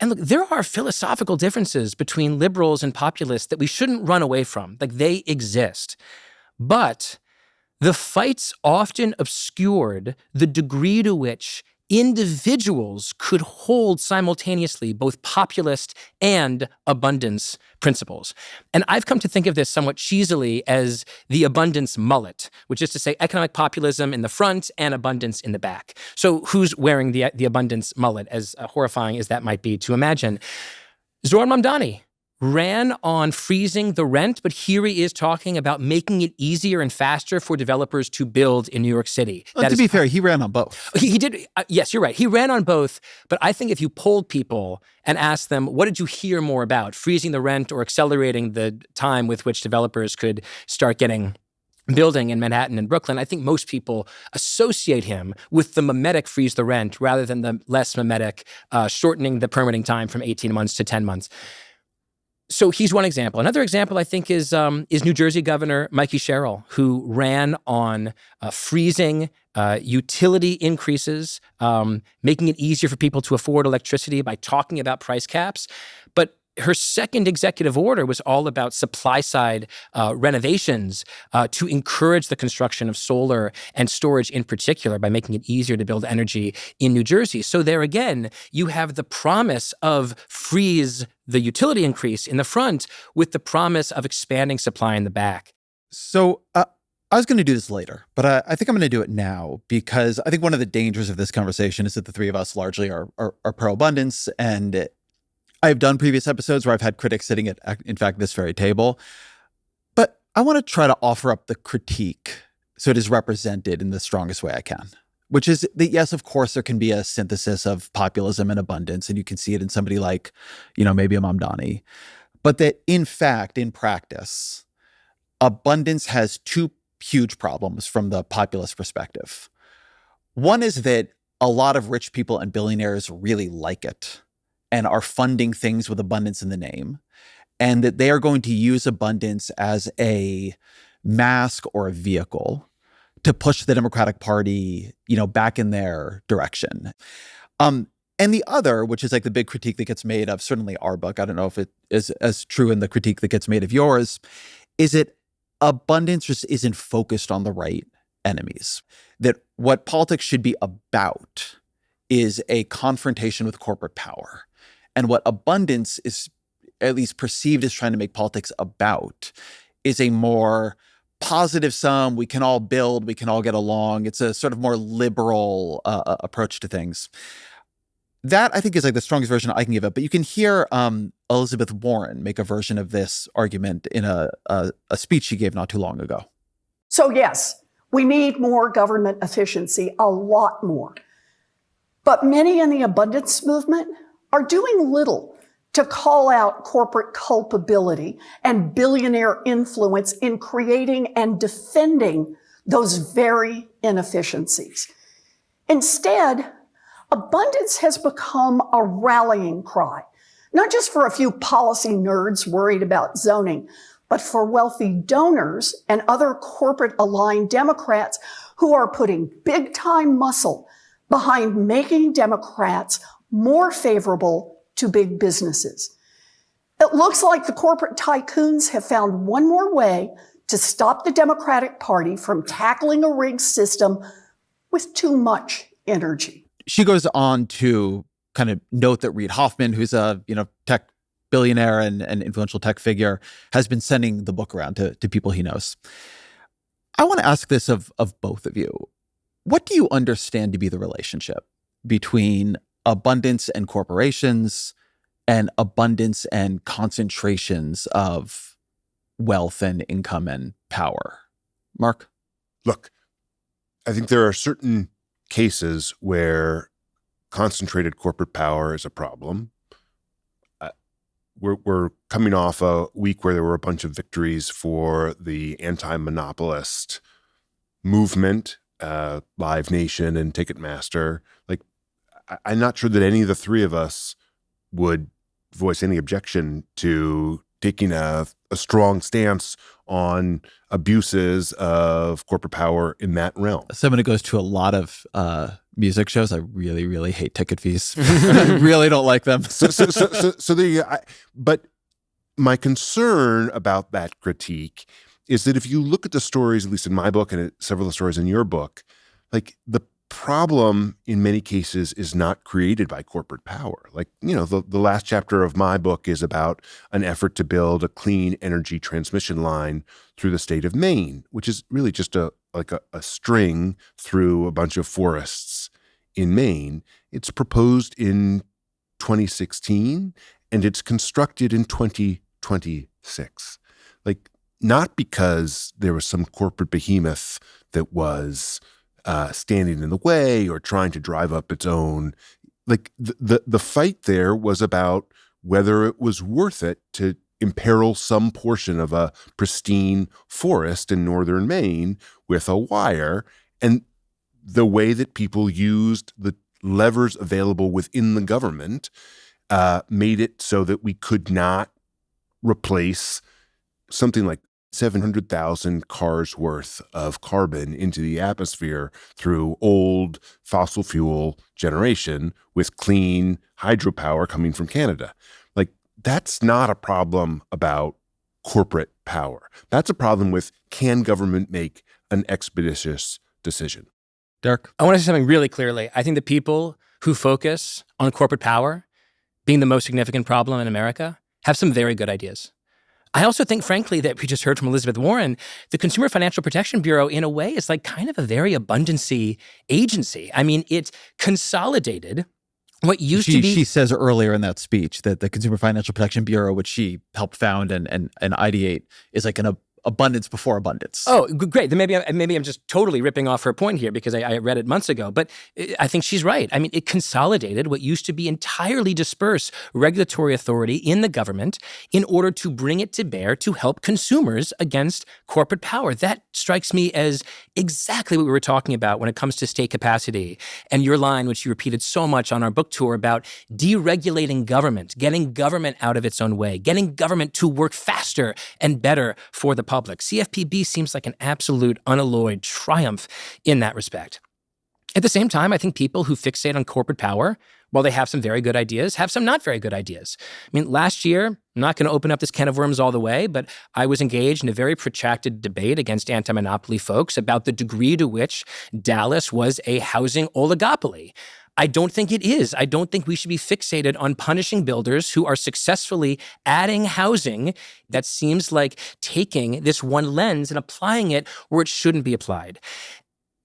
And look, there are philosophical differences between liberals and populists that we shouldn't run away from. They exist. But the fights often obscured the degree to which individuals could hold simultaneously both populist and abundance principles. And I've come to think of this somewhat cheesily as the abundance mullet, which is to say economic populism in the front and abundance in the back. So who's wearing the abundance mullet, as horrifying as that might be to imagine? Zoran Mamdani ran on freezing the rent, but here he is talking about making it easier and faster for developers to build in New York City. To be fair, he ran on both. He did. Yes, you're right. He ran on both. But I think if you polled people and asked them, what did you hear more about, freezing the rent or accelerating the time with which developers could start getting building in Manhattan and Brooklyn, I think most people associate him with the mimetic freeze the rent rather than the less mimetic shortening the permitting time from 18 months to 10 months. So he's one example. Another example, I think, is New Jersey Governor Mikey Sherrill, who ran on freezing utility increases, making it easier for people to afford electricity by talking about price caps. But her second executive order was all about supply-side renovations to encourage the construction of solar and storage in particular by making it easier to build energy in New Jersey. So there again, you have the promise of freeze the utility increase in the front with the promise of expanding supply in the back. So I was going to do this later, but I think I'm going to do it now because I think one of the dangers of this conversation is that the three of us largely are pro-abundance, and I've done previous episodes where I've had critics sitting at, in fact, this very table. But I want to try to offer up the critique so it is represented in the strongest way I can, which is that, yes, of course, there can be a synthesis of populism and abundance, and you can see it in somebody like, maybe a Mamdani. But that, in fact, in practice, abundance has two huge problems from the populist perspective. One is that a lot of rich people and billionaires really like it and are funding things with abundance in the name, and that they are going to use abundance as a mask or a vehicle to push the Democratic Party, back in their direction. And the other, which is like the big critique that gets made of certainly our book, I don't know if it is as true in the critique that gets made of yours, is that abundance just isn't focused on the right enemies. That what politics should be about is a confrontation with corporate power. And what abundance is at least perceived as trying to make politics about is a more positive sum. We can all build, we can all get along. It's a sort of more liberal approach to things. That, I think, is like the strongest version I can give it. But you can hear Elizabeth Warren make a version of this argument in a speech she gave not too long ago. So yes, we need more government efficiency, a lot more. But many in the abundance movement are doing little to call out corporate culpability and billionaire influence in creating and defending those very inefficiencies. Instead, abundance has become a rallying cry, not just for a few policy nerds worried about zoning, but for wealthy donors and other corporate-aligned Democrats who are putting big-time muscle behind making Democrats more favorable to big businesses. It looks like the corporate tycoons have found one more way to stop the Democratic Party from tackling a rigged system with too much energy. She goes on to kind of note that Reid Hoffman, who's a tech billionaire and influential tech figure, has been sending the book around to people he knows. I want to ask this of both of you. What do you understand to be the relationship between abundance and corporations and abundance and concentrations of wealth and income and power? Marc? Look, I think there are certain cases where concentrated corporate power is a problem. We're coming off a week where there were a bunch of victories for the anti-monopolist movement, Live Nation and Ticketmaster. Like, I'm not sure that any of the three of us would voice any objection to taking a strong stance on abuses of corporate power in that realm. Someone who goes to a lot of music shows, I really, really hate ticket fees. I really don't like them. So there you go. But my concern about that critique is that if you look at the stories, at least in my book and several of the stories in your book, like the problem in many cases is not created by corporate power. Like, the last chapter of my book is about an effort to build a clean energy transmission line through the state of Maine, which is really just a string through a bunch of forests in Maine. It's proposed in 2016 and it's constructed in 2026. Like, not because there was some corporate behemoth that was standing in the way or trying to drive up its own. Like, the fight there was about whether it was worth it to imperil some portion of a pristine forest in northern Maine with a wire, and the way that people used the levers available within the government made it so that we could not replace something like 700,000 cars worth of carbon into the atmosphere through old fossil fuel generation with clean hydropower coming from Canada. Like, that's not a problem about corporate power. That's a problem with, can government make an expeditious decision? Derek? I want to say something really clearly. I think the people who focus on corporate power being the most significant problem in America have some very good ideas. I also think, frankly, that we just heard from Elizabeth Warren, the Consumer Financial Protection Bureau, in a way, is like kind of a very abundancy agency. I mean, it's consolidated what used to be. She says earlier in that speech that the Consumer Financial Protection Bureau, which she helped found and ideate, is like an abundance before abundance. Oh, great. Then maybe I'm just totally ripping off her point here because I read it months ago. But I think she's right. I mean, it consolidated what used to be entirely dispersed regulatory authority in the government in order to bring it to bear to help consumers against corporate power. That strikes me as exactly what we were talking about when it comes to state capacity. And your line, which you repeated so much on our book tour, about deregulating government, getting government out of its own way, getting government to work faster and better for the public. CFPB seems like an absolute unalloyed triumph in that respect. At the same time, I think people who fixate on corporate power, while they have some very good ideas, have some not very good ideas. I mean, last year, I'm not going to open up this can of worms all the way, but I was engaged in a very protracted debate against anti-monopoly folks about the degree to which Dallas was a housing oligopoly. I don't think it is. I don't think we should be fixated on punishing builders who are successfully adding housing that seems like taking this one lens and applying it where it shouldn't be applied.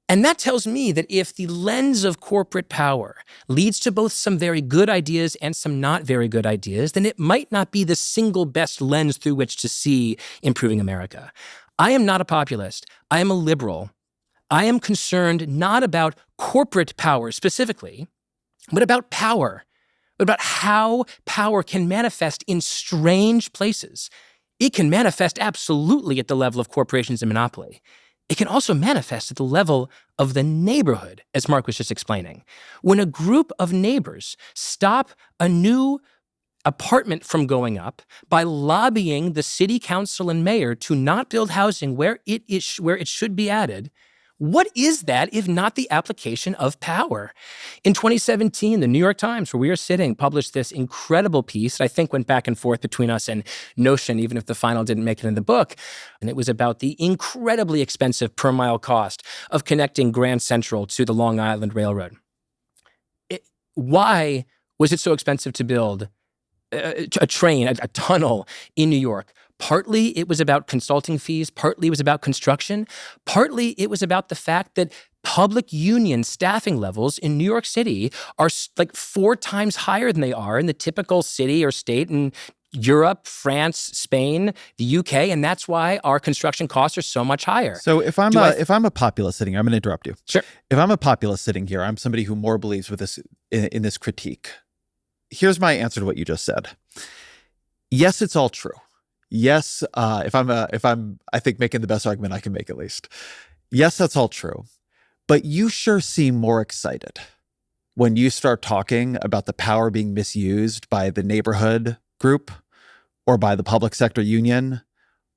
And that tells me that if the lens of corporate power leads to both some very good ideas and some not very good ideas, then it might not be the single best lens through which to see improving America. I am not a populist. I am a liberal. I am concerned not about corporate power specifically, but about power, but about how power can manifest in strange places. It can manifest absolutely at the level of corporations and monopoly. It can also manifest at the level of the neighborhood, as Marc was just explaining. When a group of neighbors stop a new apartment from going up by lobbying the city council and mayor to not build housing where it should be added, what is that if not the application of power? In 2017, the New York Times, where we are sitting, published this incredible piece that I think went back and forth between us and Notion, even if the final didn't make it in the book. And it was about the incredibly expensive per mile cost of connecting Grand Central to the Long Island Railroad. Why was it so expensive to build a train, a tunnel in New York? Partly it was about consulting fees, partly it was about construction, partly it was about the fact that public union staffing levels in New York City are like 4 times higher than they are in the typical city or state in Europe, France, Spain, the UK, and that's why our construction costs are so much higher. So if I'm a populist sitting here, I'm going to interrupt you. Sure. If I'm a populist sitting here, I'm somebody who more believes with this in this critique. Here's my answer to what you just said. Yes, it's all true. Yes, if I'm I think making the best argument I can make, at least. Yes, that's all true. But you sure seem more excited when you start talking about the power being misused by the neighborhood group or by the public sector union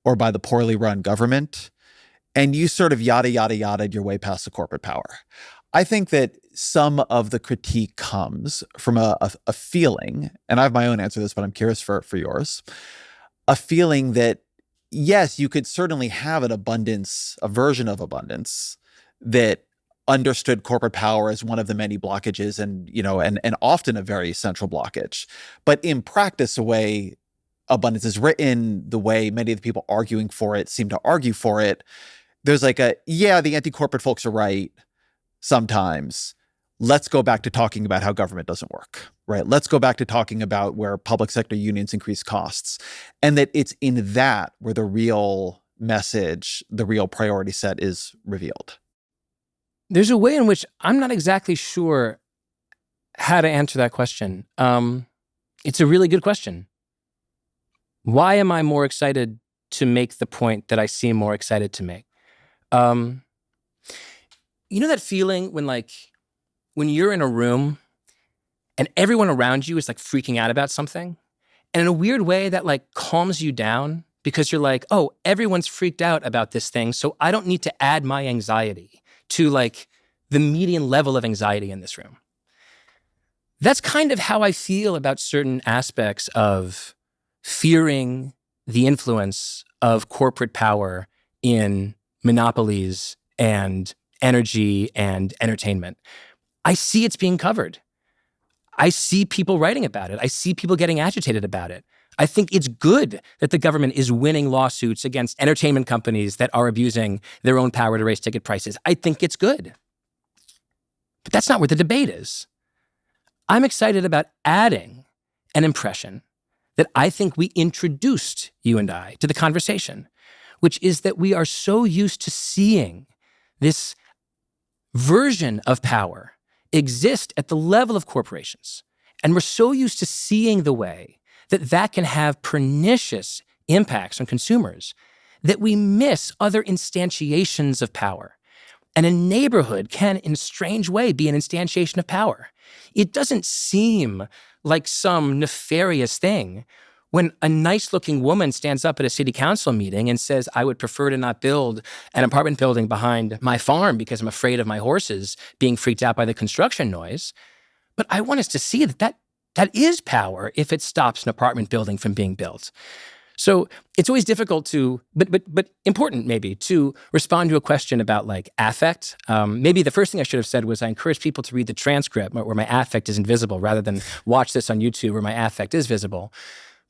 or by the poorly run government, and you sort of yada, yada, yada your way past the corporate power. I think that some of the critique comes from a feeling, and I have my own answer to this, but I'm curious for yours, a feeling that, yes, you could certainly have an abundance, a version of abundance that understood corporate power as one of the many blockages and, and often a very central blockage. But in practice, the way abundance is written, the way many of the people arguing for it seem to argue for it, there's like the anti-corporate folks are right sometimes. Let's go back to talking about how government doesn't work, right? Let's go back to talking about where public sector unions increase costs. And that it's in that where the real message, the real priority set is revealed. There's a way in which I'm not exactly sure how to answer that question. It's a really good question. Why am I more excited to make the point that I seem more excited to make? You know that feeling when you're in a room and everyone around you is like freaking out about something? And in a weird way that like calms you down because you're like, oh, everyone's freaked out about this thing, so I don't need to add my anxiety to like the median level of anxiety in this room. That's kind of how I feel about certain aspects of fearing the influence of corporate power in monopolies and energy and entertainment. I see it's being covered. I see people writing about it. I see people getting agitated about it. I think it's good that the government is winning lawsuits against entertainment companies that are abusing their own power to raise ticket prices. I think it's good. But that's not where the debate is. I'm excited about adding an impression that I think we introduced, you and I, to the conversation, which is that we are so used to seeing this version of power exist at the level of corporations. And we're so used to seeing the way that can have pernicious impacts on consumers that we miss other instantiations of power. And a neighborhood can, in a strange way, be an instantiation of power. It doesn't seem like some nefarious thing when a nice-looking woman stands up at a city council meeting and says, I would prefer to not build an apartment building behind my farm because I'm afraid of my horses being freaked out by the construction noise. But I want us to see that is power if it stops an apartment building from being built. So it's always difficult but important maybe, to respond to a question about like affect. Maybe the first thing I should have said was I encourage people to read the transcript where my affect is invisible rather than watch this on YouTube where my affect is visible.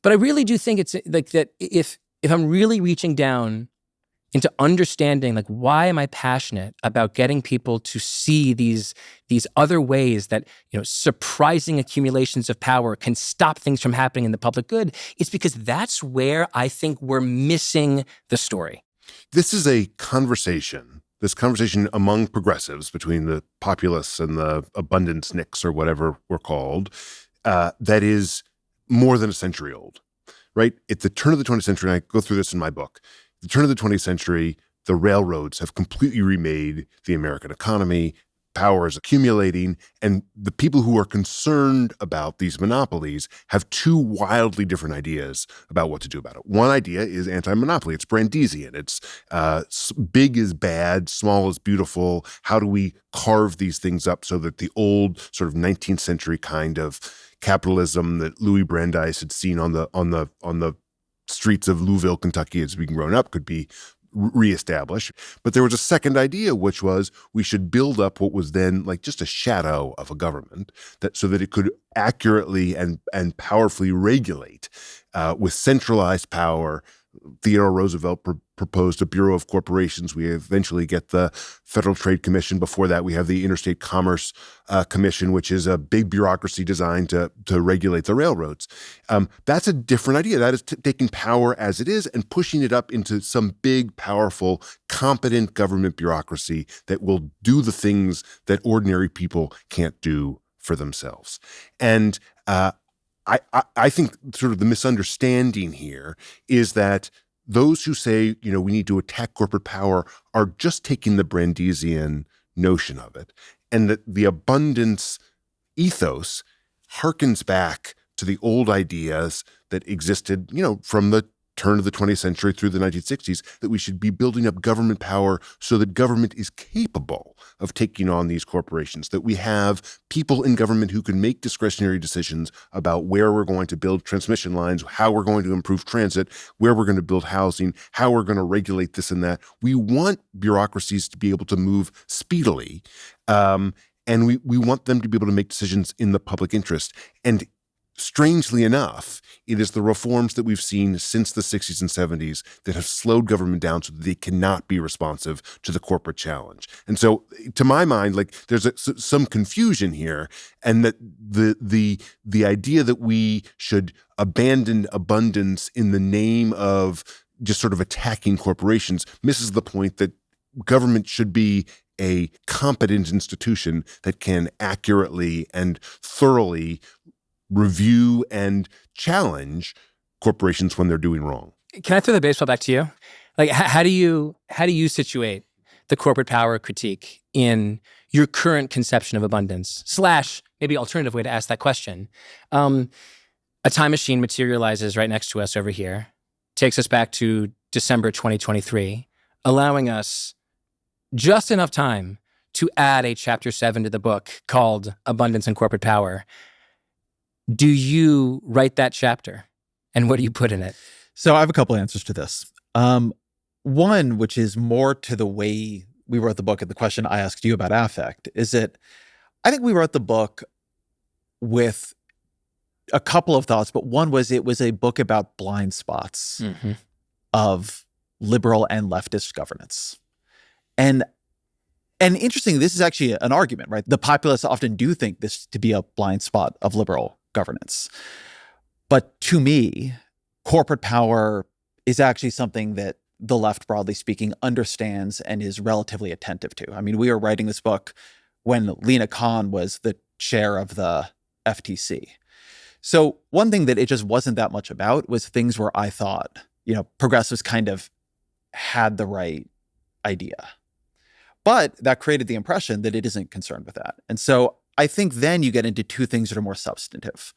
But I really do think it's like that if I'm really reaching down into understanding like why am I passionate about getting people to see these other ways that surprising accumulations of power can stop things from happening in the public good, it's because that's where I think we're missing the story. This is a conversation. This conversation among progressives between the populists and the abundance nicks or whatever we're called, that is more than a century old, right? At the turn of the 20th century, and I go through this in my book, the turn of the 20th century, the railroads have completely remade the American economy. Power is accumulating, and the people who are concerned about these monopolies have two wildly different ideas about what to do about it. One idea is anti-monopoly. It's Brandesian. It's big is bad, small is beautiful. How do we carve these things up so that the old sort of 19th century kind of capitalism that Louis Brandeis had seen on the streets of Louisville, Kentucky as being grown up could be reestablished. But there was a second idea, which was we should build up what was then like just a shadow of a government, that so that it could accurately and powerfully regulate with centralized power. Theodore Roosevelt proposed a Bureau of Corporations. We eventually get the Federal Trade Commission. Before that, we have the Interstate Commerce Commission, which is a big bureaucracy designed to regulate the railroads. That's a different idea. That is taking power as it is and pushing it up into some big, powerful, competent government bureaucracy that will do the things that ordinary people can't do for themselves. And I think sort of the misunderstanding here is that those who say, we need to attack corporate power are just taking the Brandesian notion of it. And that the abundance ethos harkens back to the old ideas that existed, from the turn of the 20th century through the 1960s, that we should be building up government power so that government is capable of taking on these corporations, that we have people in government who can make discretionary decisions about where we're going to build transmission lines, how we're going to improve transit, where we're going to build housing, how we're going to regulate this and that. We want bureaucracies to be able to move speedily, and we want them to be able to make decisions in the public interest. And strangely enough, it is the reforms that we've seen since the 60s and 70s that have slowed government down so that they cannot be responsive to the corporate challenge. And so, to my mind, like there's some confusion here, and that the idea that we should abandon abundance in the name of just sort of attacking corporations misses the point that government should be a competent institution that can accurately and thoroughly review and challenge corporations when they're doing wrong. Can I throw the baseball back to you? Like, how do you situate the corporate power critique in your current conception of abundance? / maybe alternative way to ask that question. A time machine materializes right next to us over here, takes us back to December 2023, allowing us just enough time to add a chapter 7 to the book called Abundance and Corporate Power. Do you write that chapter? And what do you put in it? So I have a couple answers to this. One, which is more to the way we wrote the book and the question I asked you about affect, is that I think we wrote the book with a couple of thoughts, but one was it was a book about blind spots of liberal and leftist governance. And interesting, this is actually an argument, right? The populists often do think this to be a blind spot of liberal governance. But to me, corporate power is actually something that the left, broadly speaking, understands and is relatively attentive to. I mean, we were writing this book when Lena Khan was the chair of the FTC. So one thing that it just wasn't that much about was things where I thought, progressives kind of had the right idea. But that created the impression that it isn't concerned with that. And so I think then you get into two things that are more substantive.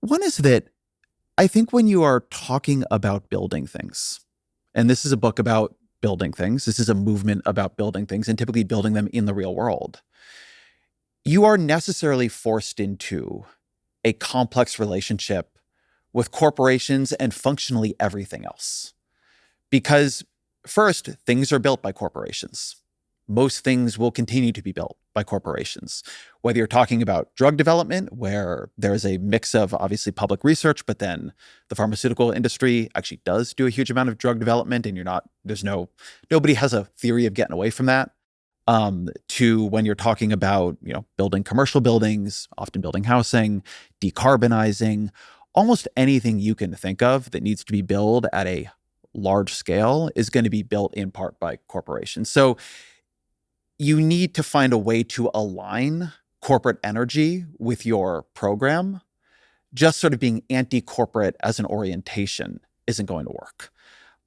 One is that I think when you are talking about building things, and this is a book about building things, this is a movement about building things and typically building them in the real world, you are necessarily forced into a complex relationship with corporations and functionally everything else. Because first, things are built by corporations. Most things will continue to be built by corporations. Whether you're talking about drug development, where there's a mix of obviously public research, but then the pharmaceutical industry actually does do a huge amount of drug development, and nobody has a theory of getting away from that. To when you're talking about, building commercial buildings, often building housing, decarbonizing, almost anything you can think of that needs to be built at a large scale is going to be built in part by corporations. So you need to find a way to align corporate energy with your program. Just sort of being anti-corporate as an orientation isn't going to work.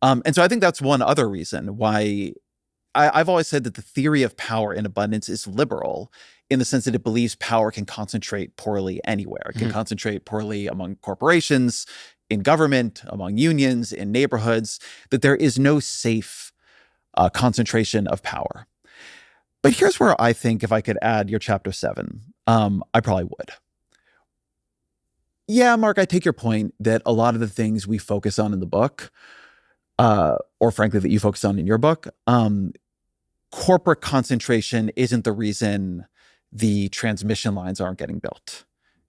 And so I think that's one other reason why I've always said that the theory of power in abundance is liberal in the sense that it believes power can concentrate poorly anywhere. It can concentrate poorly among corporations, in government, among unions, in neighborhoods, that there is no safe concentration of power. But here's where I think if I could add your chapter 7, I probably would. Yeah, Marc, I take your point that a lot of the things we focus on in the book, or frankly that you focus on in your book, corporate concentration isn't the reason the transmission lines aren't getting built.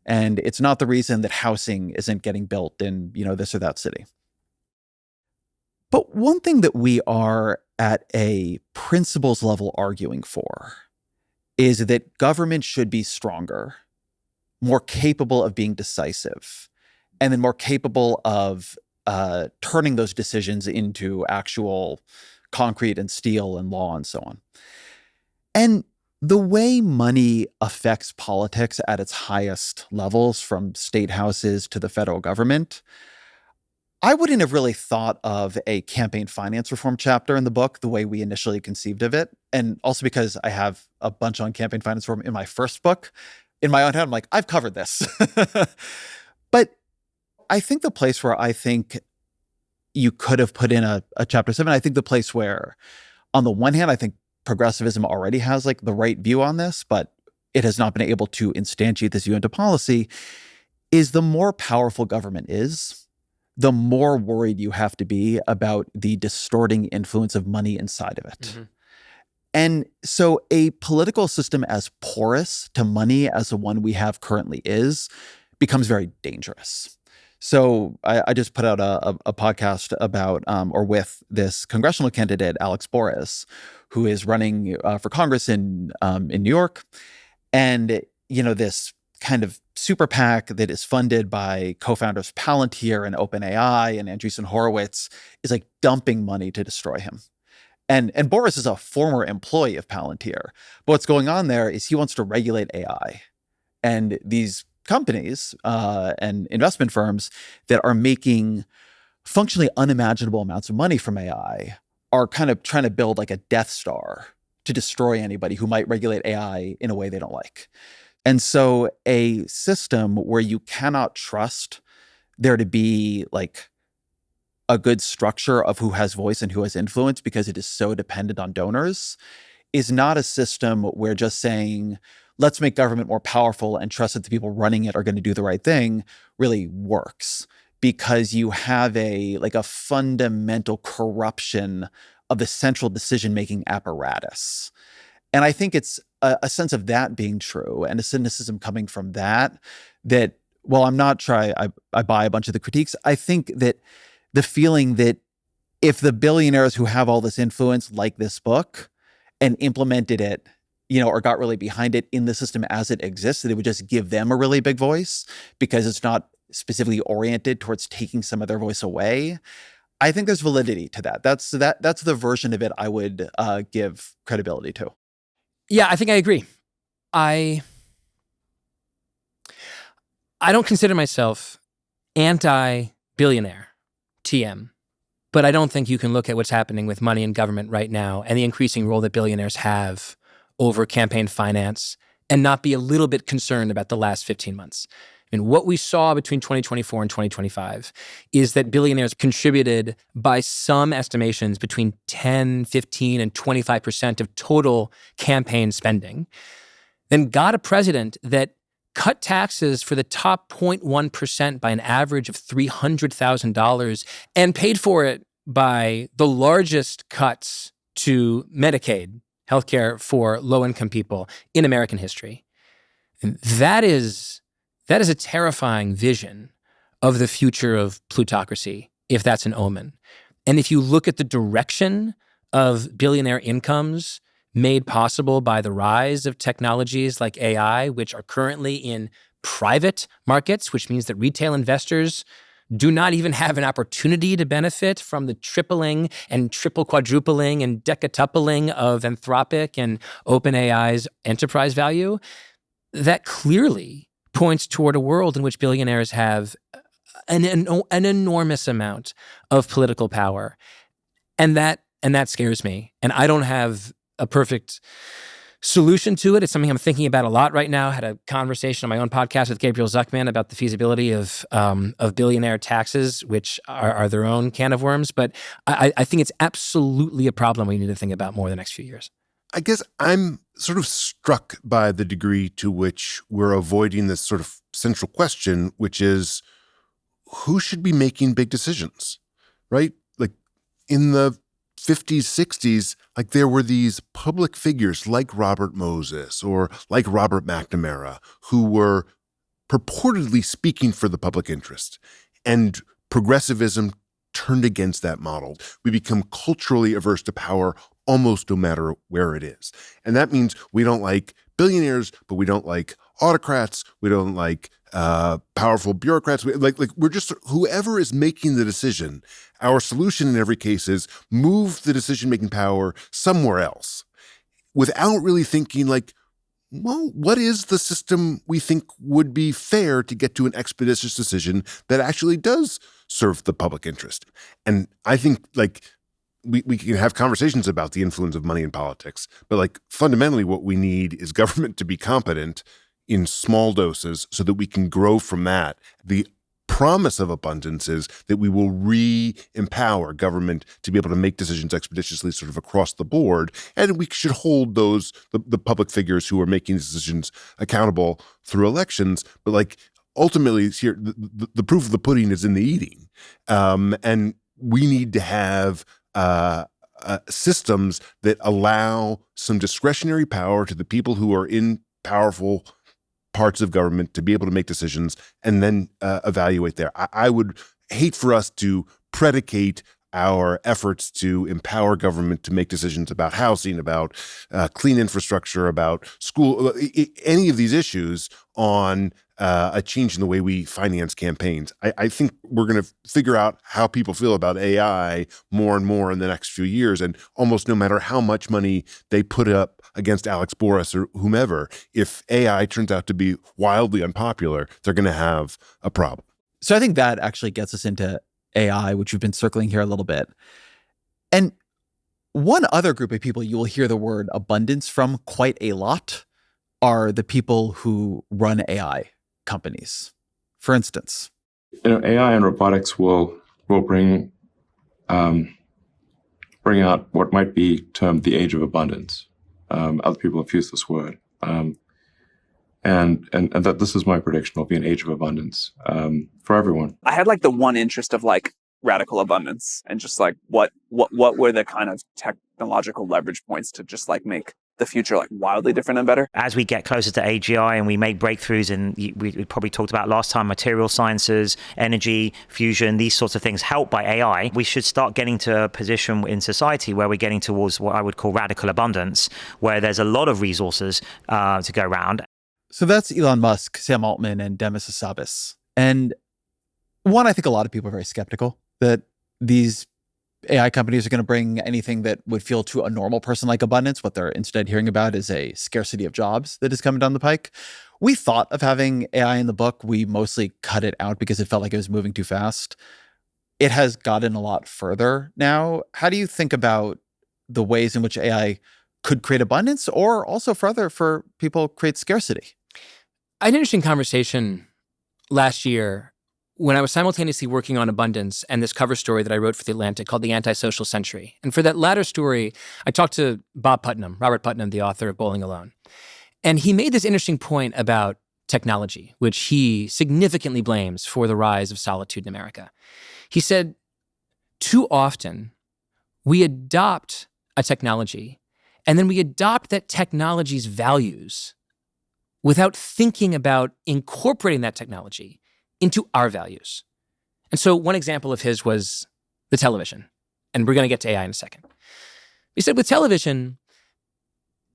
And it's not the reason that housing isn't getting built in, this or that city. But one thing that we are at a principles level arguing for is that government should be stronger, more capable of being decisive, and then more capable of turning those decisions into actual concrete and steel and law and so on. And the way money affects politics at its highest levels, from state houses to the federal government, I wouldn't have really thought of a campaign finance reform chapter in the book the way we initially conceived of it. And also because I have a bunch on campaign finance reform in my first book. In my own head, I'm like, I've covered this. But I think the place where I think you could have put in a Chapter 7. I think the place where, on the one hand, I think progressivism already has like the right view on this, but it has not been able to instantiate this view into policy, is the more powerful government is, the more worried you have to be about the distorting influence of money inside of it. Mm-hmm. And so a political system as porous to money as the one we have currently is becomes very dangerous. So I just put out a podcast about or with this congressional candidate, Alex Boris, who is running for Congress in New York. And, this kind of super PAC that is funded by co-founders Palantir and OpenAI and Andreessen Horowitz is like dumping money to destroy him. And Boris is a former employee of Palantir. But what's going on there is he wants to regulate AI. And these companies and investment firms that are making functionally unimaginable amounts of money from AI are kind of trying to build like a Death Star to destroy anybody who might regulate AI in a way they don't like. And so a system where you cannot trust there to be like a good structure of who has voice and who has influence because it is so dependent on donors is not a system where just saying, let's make government more powerful and trust that the people running it are going to do the right thing really works, because you have a fundamental corruption of the central decision-making apparatus. And I think it's a sense of that being true and a cynicism coming from that while I'm not sure I buy a bunch of the critiques, I think that the feeling that if the billionaires who have all this influence like this book and implemented it, or got really behind it in the system as it exists, that it would just give them a really big voice because it's not specifically oriented towards taking some of their voice away. I think there's validity to that. That's the version of it I would give credibility to. Yeah, I think I agree. I don't consider myself anti-billionaire, TM, but I don't think you can look at what's happening with money in government right now and the increasing role that billionaires have over campaign finance and not be a little bit concerned about the last 15 months. I mean, what we saw between 2024 and 2025 is that billionaires contributed, by some estimations, between 10, 15, and 25% of total campaign spending, then got a president that cut taxes for the top 0.1% by an average of $300,000 and paid for it by the largest cuts to Medicaid, healthcare for low-income people in American history. And that is a terrifying vision of the future of plutocracy, if that's an omen. And if you look at the direction of billionaire incomes made possible by the rise of technologies like AI, which are currently in private markets, which means that retail investors do not even have an opportunity to benefit from the tripling and triple quadrupling and decatupling of Anthropic and OpenAI's enterprise value, that clearly points toward a world in which billionaires have an enormous amount of political power. And that scares me. And I don't have a perfect solution to it. It's something I'm thinking about a lot right now. I had a conversation on my own podcast with Gabriel Zuckman about the feasibility of billionaire taxes, which are their own can of worms. But I think it's absolutely a problem we need to think about more the next few years. I guess I'm sort of struck by the degree to which we're avoiding this sort of central question, which is who should be making big decisions, right? Like in the 50s, 60s, like there were these public figures like Robert Moses or like Robert McNamara who were purportedly speaking for the public interest. And progressivism turned against that model. We become culturally averse to power almost no matter where it is. And that means we don't like billionaires, but we don't like autocrats. We don't like powerful bureaucrats. We're just whoever is making the decision. Our solution in every case is move the decision-making power somewhere else without really thinking like, well, what is the system we think would be fair to get to an expeditious decision that actually does serve the public interest? And I think like we can have conversations about the influence of money in politics, but like fundamentally what we need is government to be competent in small doses so that we can grow from that. The promise of abundance is that we will re-empower government to be able to make decisions expeditiously sort of across the board. And we should hold the public figures who are making decisions accountable through elections. But like ultimately here, the proof of the pudding is in the eating. And we need to have systems that allow some discretionary power to the people who are in powerful parts of government to be able to make decisions and then evaluate there. I would hate for us to predicate our efforts to empower government to make decisions about housing, about clean infrastructure, about school, any of these issues on a change in the way we finance campaigns. I think we're going to figure out how people feel about AI more and more in the next few years. And almost no matter how much money they put up against Alex Boris or whomever, if AI turns out to be wildly unpopular, they're going to have a problem. So I think that actually gets us into AI, which we've been circling here a little bit. And one other group of people you will hear the word abundance from quite a lot are the people who run AI companies. For instance, AI and robotics will bring out what might be termed the age of abundance. Other people have used this word, and that this is my prediction. Will be an age of abundance for everyone. I had like the one interest of like radical abundance and just like what were the kind of technological leverage points to just like make the future like wildly different and better. As we get closer to AGI and we make breakthroughs in, we probably talked about last time, material sciences, energy, fusion, these sorts of things helped by AI, we should start getting to a position in society where we're getting towards what I would call radical abundance, where there's a lot of resources to go around. So that's Elon Musk, Sam Altman, and Demis Hassabis. And one, I think a lot of people are very skeptical that these AI companies are going to bring anything that would feel to a normal person like abundance. What they're instead hearing about is a scarcity of jobs that is coming down the pike. We thought of having AI in the book. We mostly cut it out because it felt like it was moving too fast. It has gotten a lot further now. How do you think about the ways in which AI could create abundance or also further for people create scarcity? I had an interesting conversation last year when I was simultaneously working on abundance and this cover story that I wrote for The Atlantic called The Antisocial Century. And for that latter story, I talked to Robert Putnam, the author of Bowling Alone. And he made this interesting point about technology, which he significantly blames for the rise of solitude in America. He said, too often we adopt a technology and then we adopt that technology's values without thinking about incorporating that technology into our values. And so one example of his was the television. And we're going to get to AI in a second. He said with television,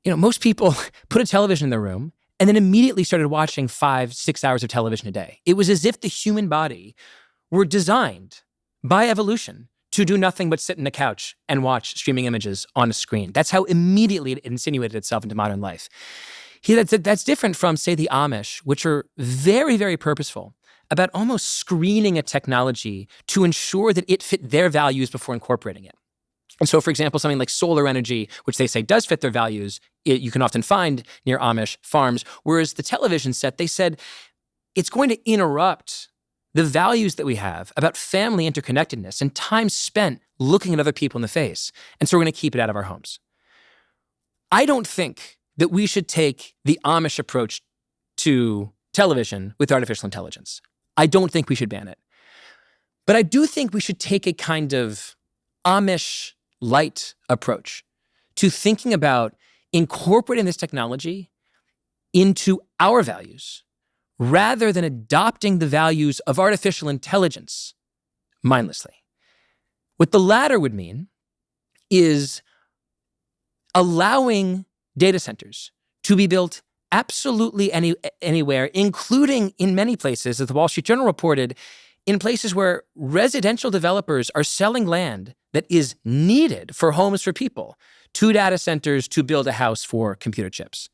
most people put a television in their room and then immediately started watching 5-6 hours of television a day. It was as if the human body were designed by evolution to do nothing but sit on a couch and watch streaming images on a screen. That's how immediately it insinuated itself into modern life. He said that's different from, say, the Amish, which are very, very purposeful about almost screening a technology to ensure that it fit their values before incorporating it. And so, for example, something like solar energy, which they say does fit their values, you can often find near Amish farms, whereas the television set, they said, it's going to interrupt the values that we have about family interconnectedness and time spent looking at other people in the face. And so we're going to keep it out of our homes. I don't think that we should take the Amish approach to television with artificial intelligence. I don't think we should ban it. But I do think we should take a kind of Amish light approach to thinking about incorporating this technology into our values rather than adopting the values of artificial intelligence mindlessly. What the latter would mean is allowing data centers to be built absolutely anywhere, including in many places, as the Wall Street Journal reported, in places where residential developers are selling land that is needed for homes for people to data centers to build a house for computer chips.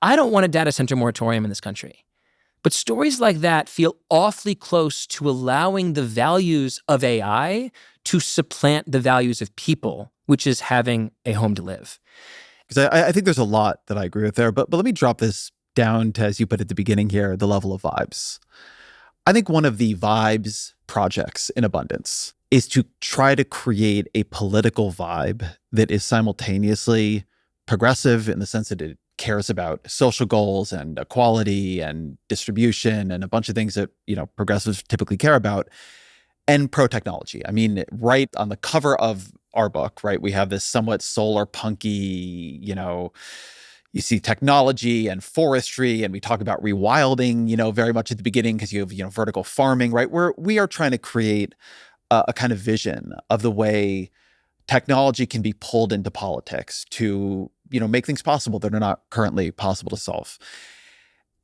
I don't want a data center moratorium in this country, but stories like that feel awfully close to allowing the values of AI to supplant the values of people, which is having a home to live. Because I think there's a lot that I agree with there, but let me drop this down to, as you put at the beginning here, the level of vibes. I think one of the vibes projects in abundance is to try to create a political vibe that is simultaneously progressive in the sense that it cares about social goals and equality and distribution and a bunch of things that, progressives typically care about, and pro-technology. I mean, right on the cover of our book, right, we have this somewhat solar punky, you see technology and forestry, and we talk about rewilding, very much at the beginning because you have, vertical farming, right? We are trying to create a kind of vision of the way technology can be pulled into politics to, make things possible that are not currently possible to solve.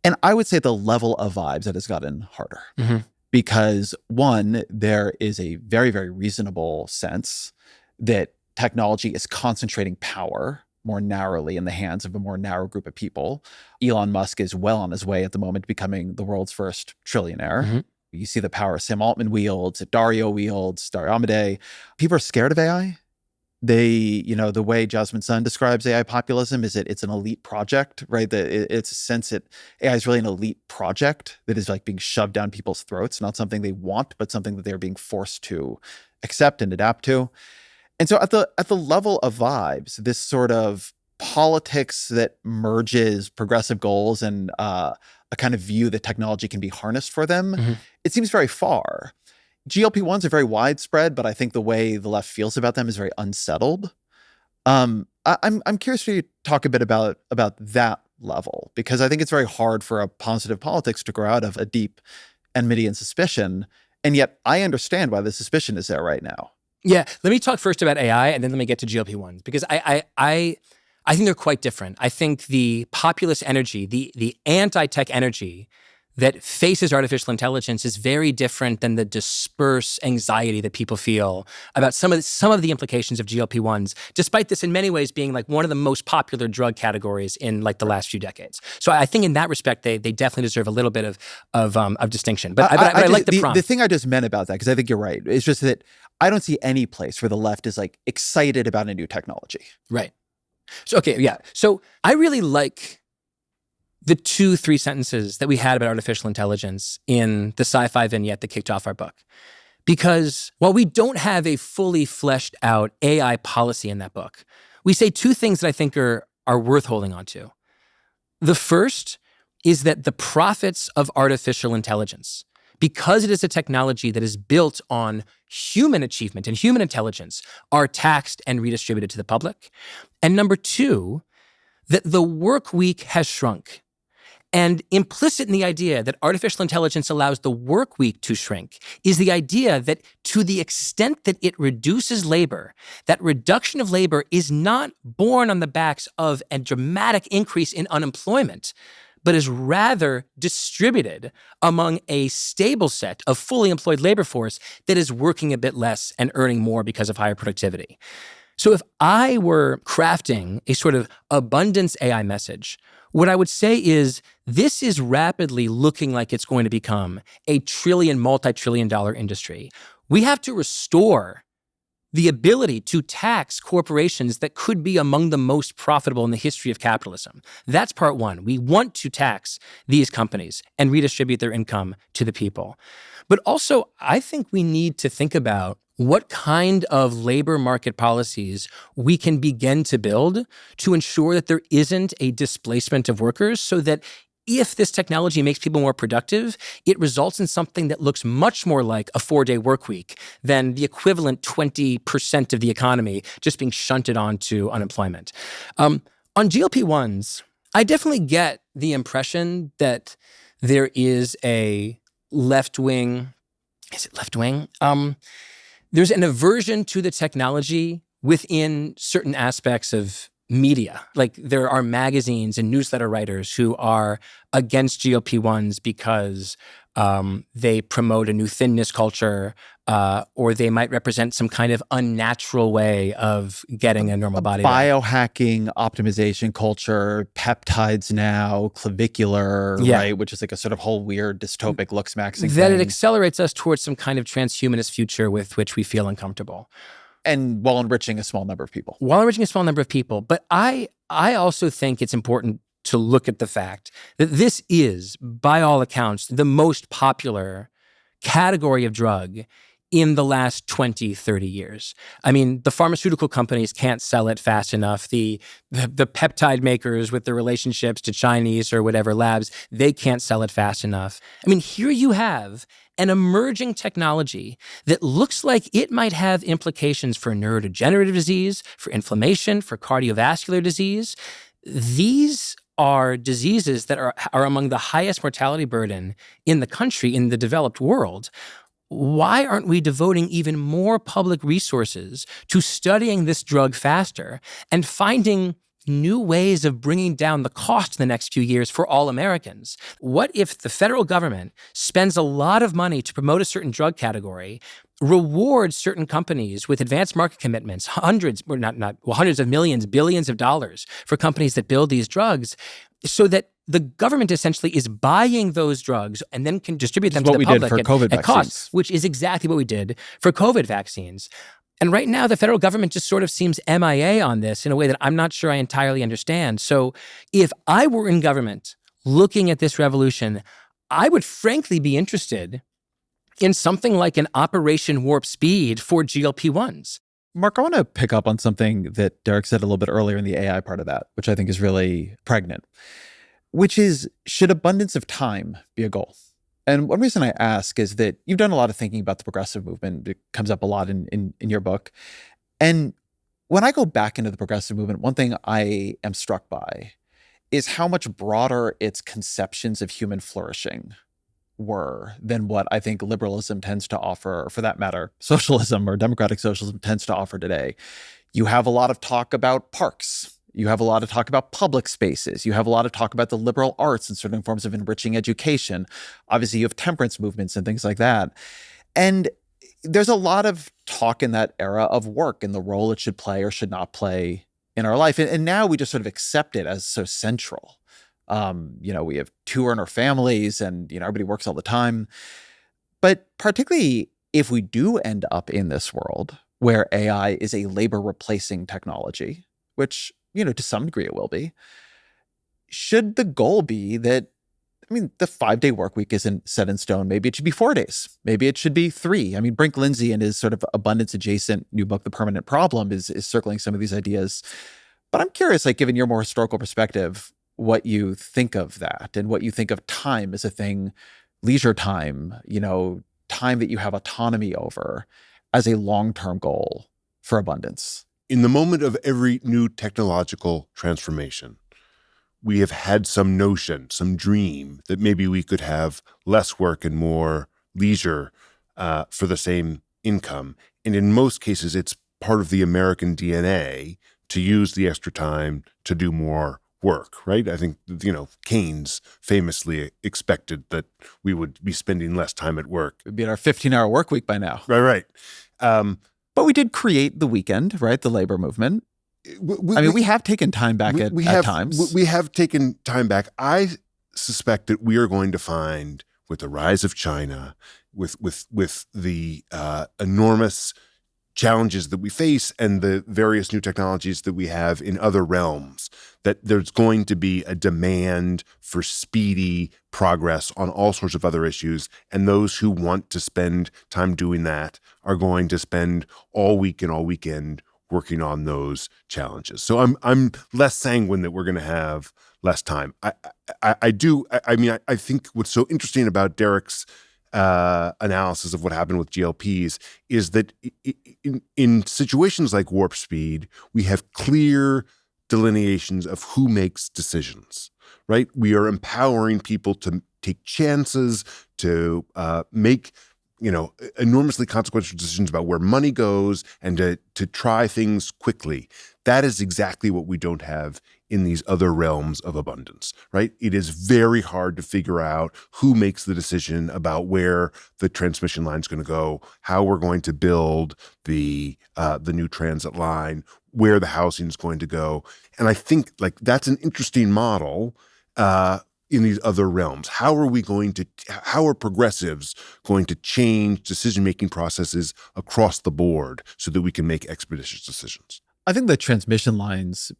And I would say the level of vibes that has gotten harder. Mm-hmm. Because one, there is a very, very reasonable sense that technology is concentrating power more narrowly in the hands of a more narrow group of people. Elon Musk is well on his way at the moment to becoming the world's first trillionaire. Mm-hmm. You see the power Sam Altman wields, Dario Amodei. People are scared of AI. They, the way Jasmine Sun describes AI populism is that it's an elite project, right? It's a sense that AI is really an elite project that is like being shoved down people's throats, not something they want, but something that they're being forced to accept and adapt to. And so at the level of vibes, this sort of politics that merges progressive goals and a kind of view that technology can be harnessed for them, mm-hmm. It seems very far. GLP-1s are very widespread, but I think the way the left feels about them is very unsettled. I'm curious for you to talk a bit about that level, because I think it's very hard for a positive politics to grow out of a deep enmity and suspicion. And yet I understand why the suspicion is there right now. Yeah, let me talk first about AI and then let me get to GLP-1s, because I think they're quite different. I think the populist energy, the anti-tech energy that faces artificial intelligence is very different than the dispersed anxiety that people feel about some of the implications of GLP-1s, despite this in many ways being like one of the most popular drug categories in like the last few decades. So I think in that respect, they definitely deserve a little bit of distinction. But I like the prompt. The thing I just meant about that, because I think you're right, is just that I don't see any place where the left is like excited about a new technology. Right. So, okay, yeah. So I really like the 2-3 sentences that we had about artificial intelligence in the sci-fi vignette that kicked off our book. Because while we don't have a fully fleshed out AI policy in that book, we say two things that I think are worth holding on to. The first is that the profits of artificial intelligence, because it is a technology that is built on human achievement and human intelligence, are taxed and redistributed to the public. And number two, that the work week has shrunk. And implicit in the idea that artificial intelligence allows the work week to shrink is the idea that to the extent that it reduces labor, that reduction of labor is not borne on the backs of a dramatic increase in unemployment, but is rather distributed among a stable set of fully employed labor force that is working a bit less and earning more because of higher productivity. So if I were crafting a sort of abundance AI message, what I would say is this is rapidly looking like it's going to become a multi-trillion-dollar industry. We have to restore the ability to tax corporations that could be among the most profitable in the history of capitalism. That's part one. We want to tax these companies and redistribute their income to the people. But also, I think we need to think about what kind of labor market policies we can begin to build to ensure that there isn't a displacement of workers, so that if this technology makes people more productive, it results in something that looks much more like a 4-day work week than the equivalent 20% of the economy just being shunted onto unemployment. On GLP-1s, I definitely get the impression that there is a left-wing, there's an aversion to the technology within certain aspects of media. Like there are magazines and newsletter writers who are against GLP-1s because they promote a new thinness culture, or they might represent some kind of unnatural way of getting a normal body. Biohacking, optimization culture, peptides now, clavicular, right? Which is like a sort of whole weird dystopic looks-maxing thing. That it accelerates us towards some kind of transhumanist future with which we feel uncomfortable. And while enriching a small number of people. But I also think it's important to look at the fact that this is, by all accounts, the most popular category of drug in the last 20, 30 years. I mean, the pharmaceutical companies can't sell it fast enough. The peptide makers with their relationships to Chinese or whatever labs, they can't sell it fast enough. I mean, here you have an emerging technology that looks like it might have implications for neurodegenerative disease, for inflammation, for cardiovascular disease. These are diseases that are among the highest mortality burden in the country, in the developed world. Why aren't we devoting even more public resources to studying this drug faster and finding new ways of bringing down the cost in the next few years for all Americans? What if the federal government spends a lot of money to promote a certain drug category, rewards certain companies with advanced market commitments, hundreds of millions, billions of dollars for companies that build these drugs, so that the government essentially is buying those drugs and then can distribute them to the public at cost, which is exactly what we did for COVID vaccines. And right now, the federal government just sort of seems MIA on this in a way that I'm not sure I entirely understand. So if I were in government looking at this revolution, I would frankly be interested in something like an Operation Warp Speed for GLP-1s. Marc, I want to pick up on something that Derek said a little bit earlier in the AI part of that, which I think is really pregnant, which is, should abundance of time be a goal? And one reason I ask is that you've done a lot of thinking about the progressive movement. It comes up a lot in your book. And when I go back into the progressive movement, one thing I am struck by is how much broader its conceptions of human flourishing were than what I think liberalism tends to offer, or for that matter, socialism or democratic socialism tends to offer today. You have a lot of talk about parks. You have a lot of talk about public spaces. You have a lot of talk about the liberal arts and certain forms of enriching education. Obviously, you have temperance movements and things like that. And there's a lot of talk in that era of work and the role it should play or should not play in our life. And now we just sort of accept it as so central. We have two earner families and, everybody works all the time. But particularly if we do end up in this world where AI is a labor replacing technology, which, to some degree it will be, should the goal be that, the 5-day work week isn't set in stone. Maybe it should be 4 days. Maybe it should be 3. Brink Lindsay in his sort of abundance adjacent new book, The Permanent Problem, is circling some of these ideas. But I'm curious, given your more historical perspective, what you think of that and what you think of time as a thing, leisure time, time that you have autonomy over as a long-term goal for abundance. In the moment of every new technological transformation, we have had some notion, some dream that maybe we could have less work and more leisure for the same income. And in most cases, it's part of the American DNA to use the extra time to do more work, right? I think, Keynes famously expected that we would be spending less time at work. It'd be in our 15-hour work week by now. Right. But we did create the weekend, right? The labor movement. We have taken time back at times. We have taken time back. I suspect that we are going to find, with the rise of China, with the enormous challenges that we face and the various new technologies that we have in other realms, that there's going to be a demand for speedy progress on all sorts of other issues. And those who want to spend time doing that are going to spend all week and all weekend working on those challenges. So I'm less sanguine that we're going to have less time. I think what's so interesting about Derek's analysis of what happened with GLPs is that in situations like warp speed, we have clear delineations of who makes decisions, right? We are empowering people to take chances, to make enormously consequential decisions about where money goes and to try things quickly. That is exactly what we don't have in these other realms of abundance, right? It is very hard to figure out who makes the decision about where the transmission line is going to go, how we're going to build the new transit line, where the housing is going to go. And I think that's an interesting model in these other realms. How are progressives going to change decision-making processes across the board so that we can make expeditious decisions? I think the transmission lines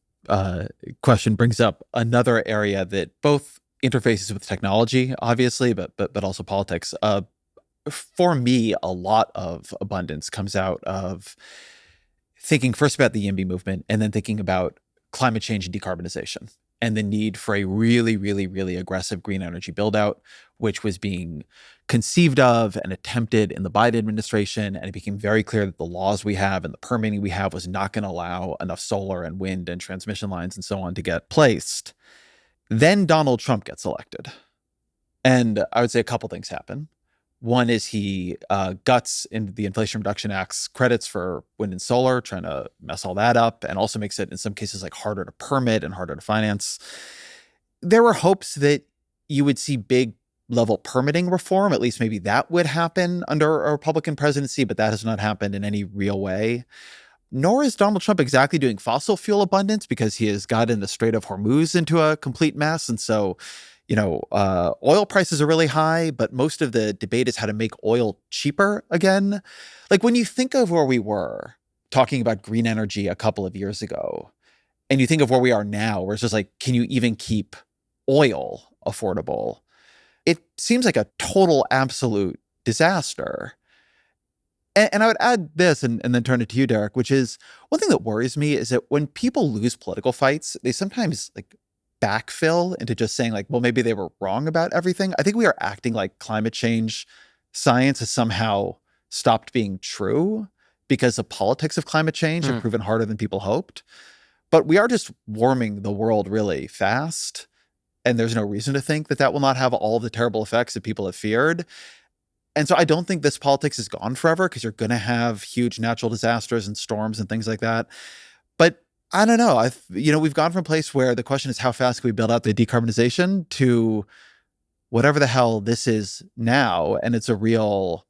question brings up another area that both interfaces with technology, obviously, but also politics. For me, a lot of abundance comes out of thinking first about the YIMBY movement and then thinking about climate change and decarbonization and the need for a really, really, really aggressive green energy build out, which was being conceived of and attempted in the Biden administration. And it became very clear that the laws we have and the permitting we have was not going to allow enough solar and wind and transmission lines and so on to get placed. Then Donald Trump gets elected. And I would say a couple things happen. One is he guts in the Inflation Reduction Act's credits for wind and solar, trying to mess all that up, and also makes it in some cases like harder to permit and harder to finance. There were hopes that you would see big level permitting reform. At least maybe that would happen under a Republican presidency, but that has not happened in any real way. Nor is Donald Trump exactly doing fossil fuel abundance, because he has gotten the Strait of Hormuz into a complete mess. And so, oil prices are really high, but most of the debate is how to make oil cheaper again. Like when you think of where we were talking about green energy a couple of years ago, and you think of where we are now, where it's just like, can you even keep oil affordable? It seems like a total, absolute disaster. And I would add this and then turn it to you, Derek, which is one thing that worries me is that when people lose political fights, they sometimes backfill into just saying well, maybe they were wrong about everything. I think we are acting like climate change science has somehow stopped being true because the politics of climate change have proven harder than people hoped. But we are just warming the world really fast. And there's no reason to think that will not have all of the terrible effects that people have feared. And so I don't think this politics is gone forever, because you're going to have huge natural disasters and storms and things like that. But I don't know. We've gone from a place where the question is how fast can we build out the decarbonization to whatever the hell this is now, and it's a real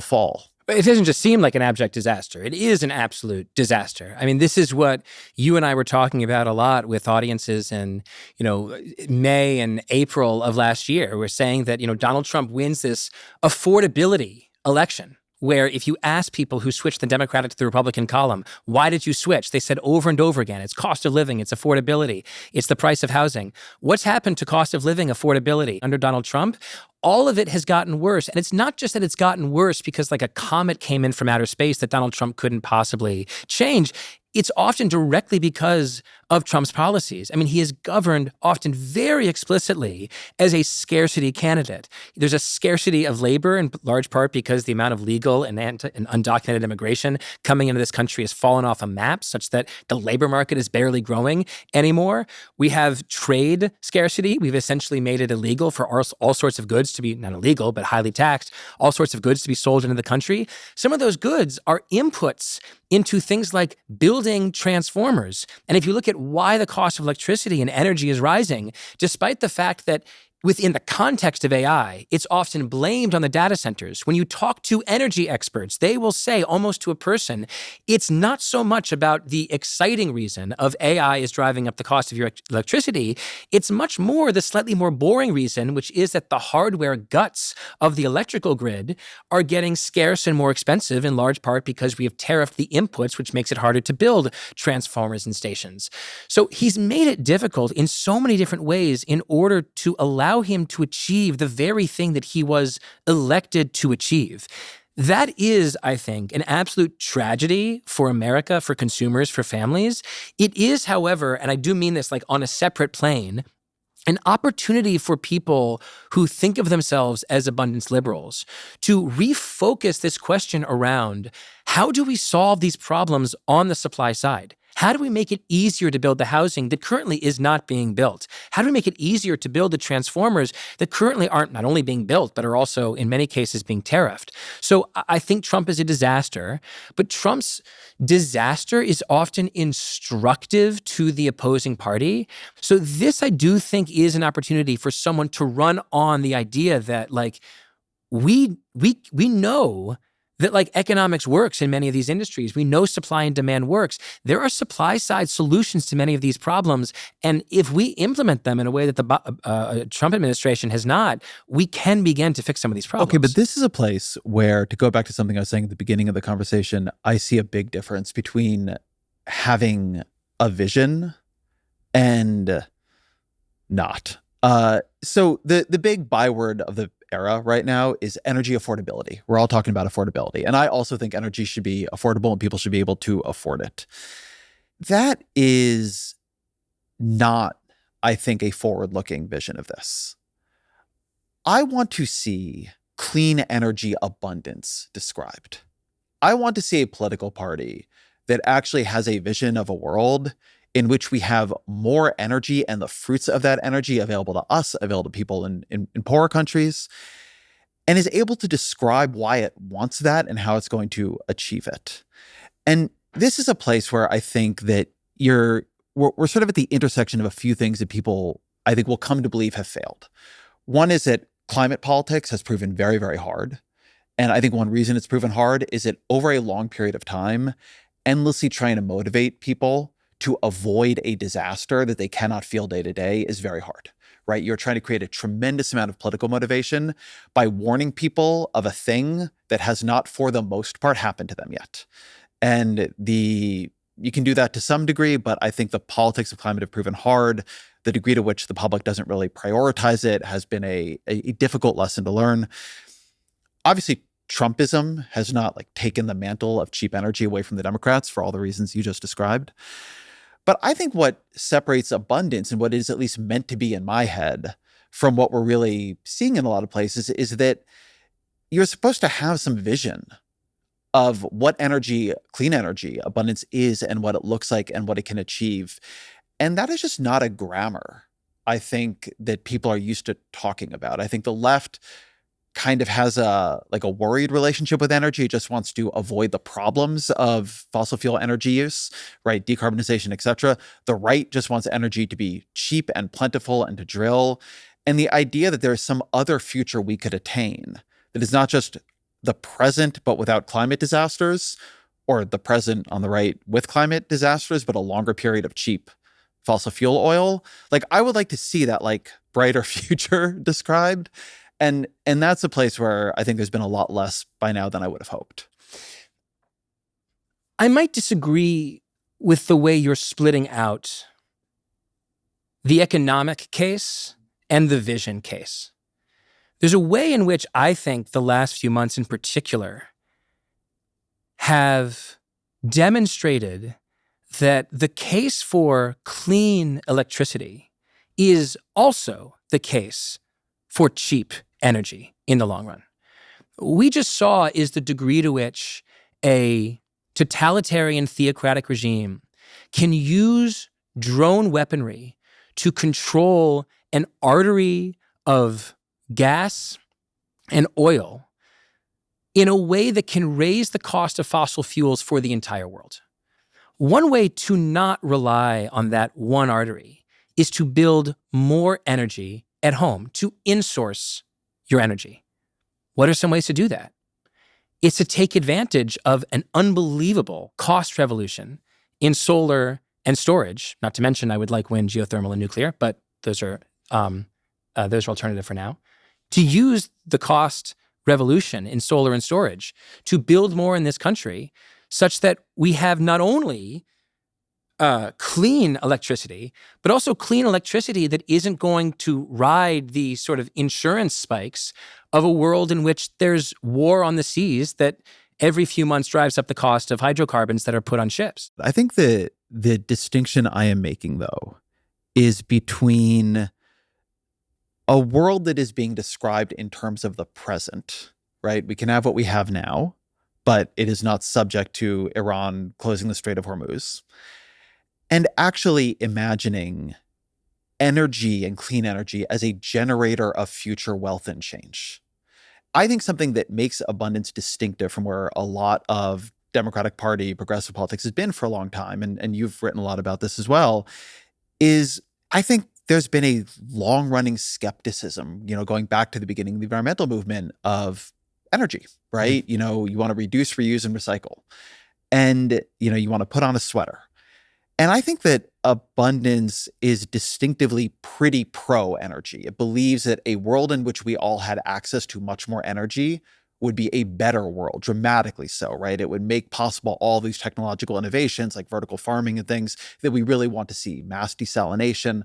fall. But it doesn't just seem like an abject disaster. It is an absolute disaster. I mean, this is what you and I were talking about a lot with audiences in, May and April of last year. We're saying that, Donald Trump wins this affordability election, where if you ask people who switched the Democratic to the Republican column, why did you switch? They said over and over again, it's cost of living, it's affordability, it's the price of housing. What's happened to cost of living affordability under Donald Trump? All of it has gotten worse. And it's not just that it's gotten worse because a comet came in from outer space that Donald Trump couldn't possibly change. It's often directly because of Trump's policies. I mean, he is governed often very explicitly as a scarcity candidate. There's a scarcity of labor in large part because the amount of legal and undocumented immigration coming into this country has fallen off a map such that the labor market is barely growing anymore. We have trade scarcity. We've essentially made it illegal for all sorts of goods to be, not illegal, but highly taxed, all sorts of goods to be sold into the country. Some of those goods are inputs into things like building transformers. And if you look at why the cost of electricity and energy is rising, despite the fact that within the context of AI, it's often blamed on the data centers. When you talk to energy experts, they will say almost to a person, it's not so much about the exciting reason of AI is driving up the cost of your electricity. It's much more the slightly more boring reason, which is that the hardware guts of the electrical grid are getting scarce and more expensive in large part because we have tariffed the inputs, which makes it harder to build transformers and stations. So he's made it difficult in so many different ways in order to allow him to achieve the very thing that he was elected to achieve. That is, I think, an absolute tragedy for America, for consumers, for families. It is, however, and I do mean this on a separate plane, an opportunity for people who think of themselves as abundance liberals to refocus this question around how do we solve these problems on the supply side? How do we make it easier to build the housing that currently is not being built? How do we make it easier to build the transformers that currently aren't not only being built, but are also in many cases being tariffed? So I think Trump is a disaster, but Trump's disaster is often instructive to the opposing party. So this, I do think, is an opportunity for someone to run on the idea that we know that economics works in many of these industries. We know supply and demand works. There are supply side solutions to many of these problems. And if we implement them in a way that the Trump administration has not, we can begin to fix some of these problems. Okay, but this is a place where, to go back to something I was saying at the beginning of the conversation, I see a big difference between having a vision and not. So the big byword of the era right now is energy affordability. We're all talking about affordability. And I also think energy should be affordable and people should be able to afford it. That is not, I think, a forward-looking vision of this. I want to see clean energy abundance described. I want to see a political party that actually has a vision of a world in which we have more energy and the fruits of that energy available to us, available to people in poorer countries, and is able to describe why it wants that and how it's going to achieve it. And this is a place where I think that we're sort of at the intersection of a few things that people, I think, will come to believe have failed. One is that climate politics has proven very, very hard. And I think one reason it's proven hard is that over a long period of time, endlessly trying to motivate people to avoid a disaster that they cannot feel day to day is very hard, right? You're trying to create a tremendous amount of political motivation by warning people of a thing that has not, for the most part, happened to them yet. And you can do that to some degree, but I think the politics of climate have proven hard. The degree to which the public doesn't really prioritize it has been a difficult lesson to learn. Obviously, Trumpism has not taken the mantle of cheap energy away from the Democrats for all the reasons you just described. But I think what separates abundance and what is at least meant to be in my head from what we're really seeing in a lot of places is that you're supposed to have some vision of what energy, clean energy abundance is and what it looks like and what it can achieve. And that is just not a grammar, I think, that people are used to talking about. I think the left kind of has a worried relationship with energy. It just wants to avoid the problems of fossil fuel energy use, right? Decarbonization, et cetera. The right just wants energy to be cheap and plentiful and to drill. And the idea that there is some other future we could attain that is not just the present, but without climate disasters, or the present on the right with climate disasters, but a longer period of cheap fossil fuel oil. I would like to see that brighter future described. And that's a place where I think there's been a lot less by now than I would have hoped. I might disagree with the way you're splitting out the economic case and the vision case. There's a way in which I think the last few months in particular have demonstrated that the case for clean electricity is also the case for cheap energy in the long run. We just saw is the degree to which a totalitarian theocratic regime can use drone weaponry to control an artery of gas and oil in a way that can raise the cost of fossil fuels for the entire world. One way to not rely on that one artery is to build more energy at home, to insource your energy. What are some ways to do that? It's to take advantage of an unbelievable cost revolution in solar and storage. Not to mention, I would like wind, geothermal, and nuclear, but those are alternative for now. To use the cost revolution in solar and storage to build more in this country, such that we have not only clean electricity, but also clean electricity that isn't going to ride the sort of insurance spikes of a world in which there's war on the seas that every few months drives up the cost of hydrocarbons that are put on ships. I think the distinction I am making, though, is between a world that is being described in terms of the present, right? We can have what we have now, but it is not subject to Iran closing the Strait of Hormuz. And actually imagining energy and clean energy as a generator of future wealth and change. I think something that makes abundance distinctive from where a lot of Democratic Party, progressive politics has been for a long time, and you've written a lot about this as well, is I think there's been a long-running skepticism, going back to the beginning of the environmental movement of energy, right? Mm-hmm. You want to reduce, reuse, and recycle. And, you want to put on a sweater. And I think that abundance is distinctively pretty pro-energy. It believes that a world in which we all had access to much more energy would be a better world, dramatically so, right? It would make possible all these technological innovations like vertical farming and things that we really want to see, mass desalination.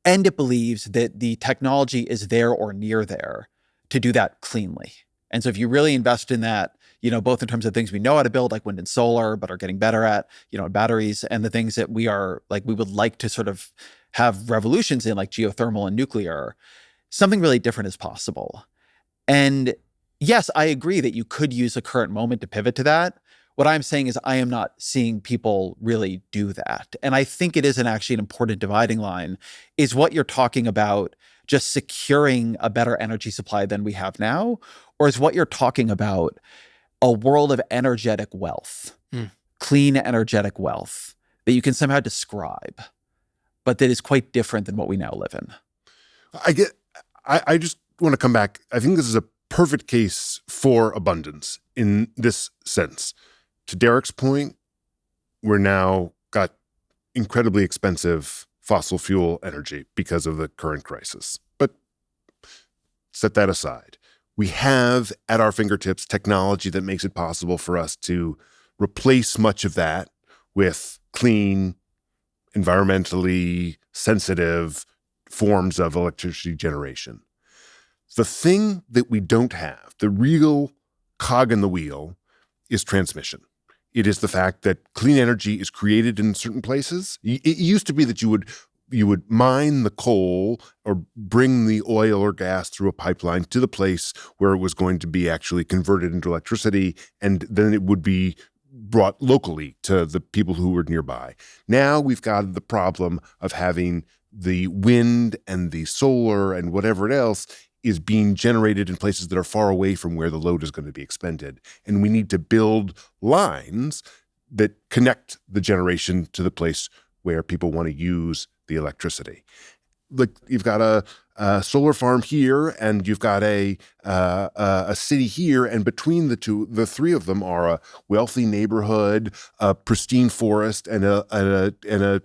And it believes that the technology is there or near there to do that cleanly. And so if you really invest in that, both in terms of things we know how to build, like wind and solar, but are getting better at, batteries, and the things that we would like to sort of have revolutions in, like geothermal and nuclear, something really different is possible. And yes, I agree that you could use the current moment to pivot to that. What I'm saying is I am not seeing people really do that. And I think it is actually an important dividing line, is what you're talking about just securing a better energy supply than we have now, or is what you're talking about a world of energetic wealth, clean energetic wealth that you can somehow describe, but that is quite different than what we now live in. I just want to come back. I think this is a perfect case for abundance in this sense. To Derek's point, we're now got incredibly expensive fossil fuel energy because of the current crisis. But set that aside. We have at our fingertips technology that makes it possible for us to replace much of that with clean, environmentally sensitive forms of electricity generation. The thing that we don't have, the real cog in the wheel, is transmission. It is the fact that clean energy is created in certain places. It used to be that you would mine the coal or bring the oil or gas through a pipeline to the place where it was going to be actually converted into electricity, and then it would be brought locally to the people who were nearby. Now we've got the problem of having the wind and the solar and whatever else is being generated in places that are far away from where the load is going to be expended. And we need to build lines that connect the generation to the place where people want to use the electricity. Like you've got a solar farm here, and you've got a city here, and between the three of them are a wealthy neighborhood, a pristine forest, and a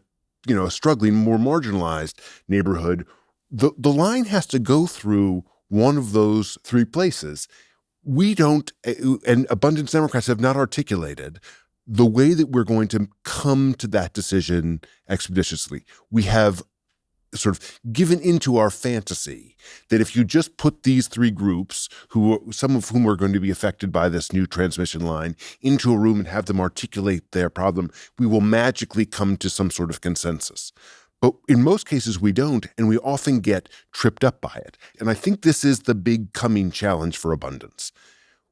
struggling, more marginalized neighborhood. The line has to go through one of those three places. We don't, and abundance Democrats have not articulated the way that we're going to come to that decision expeditiously. We have sort of given into our fantasy that if you just put these three groups, some of whom are going to be affected by this new transmission line, into a room and have them articulate their problem, we will magically come to some sort of consensus. But in most cases, we don't, and we often get tripped up by it. And I think this is the big coming challenge for abundance.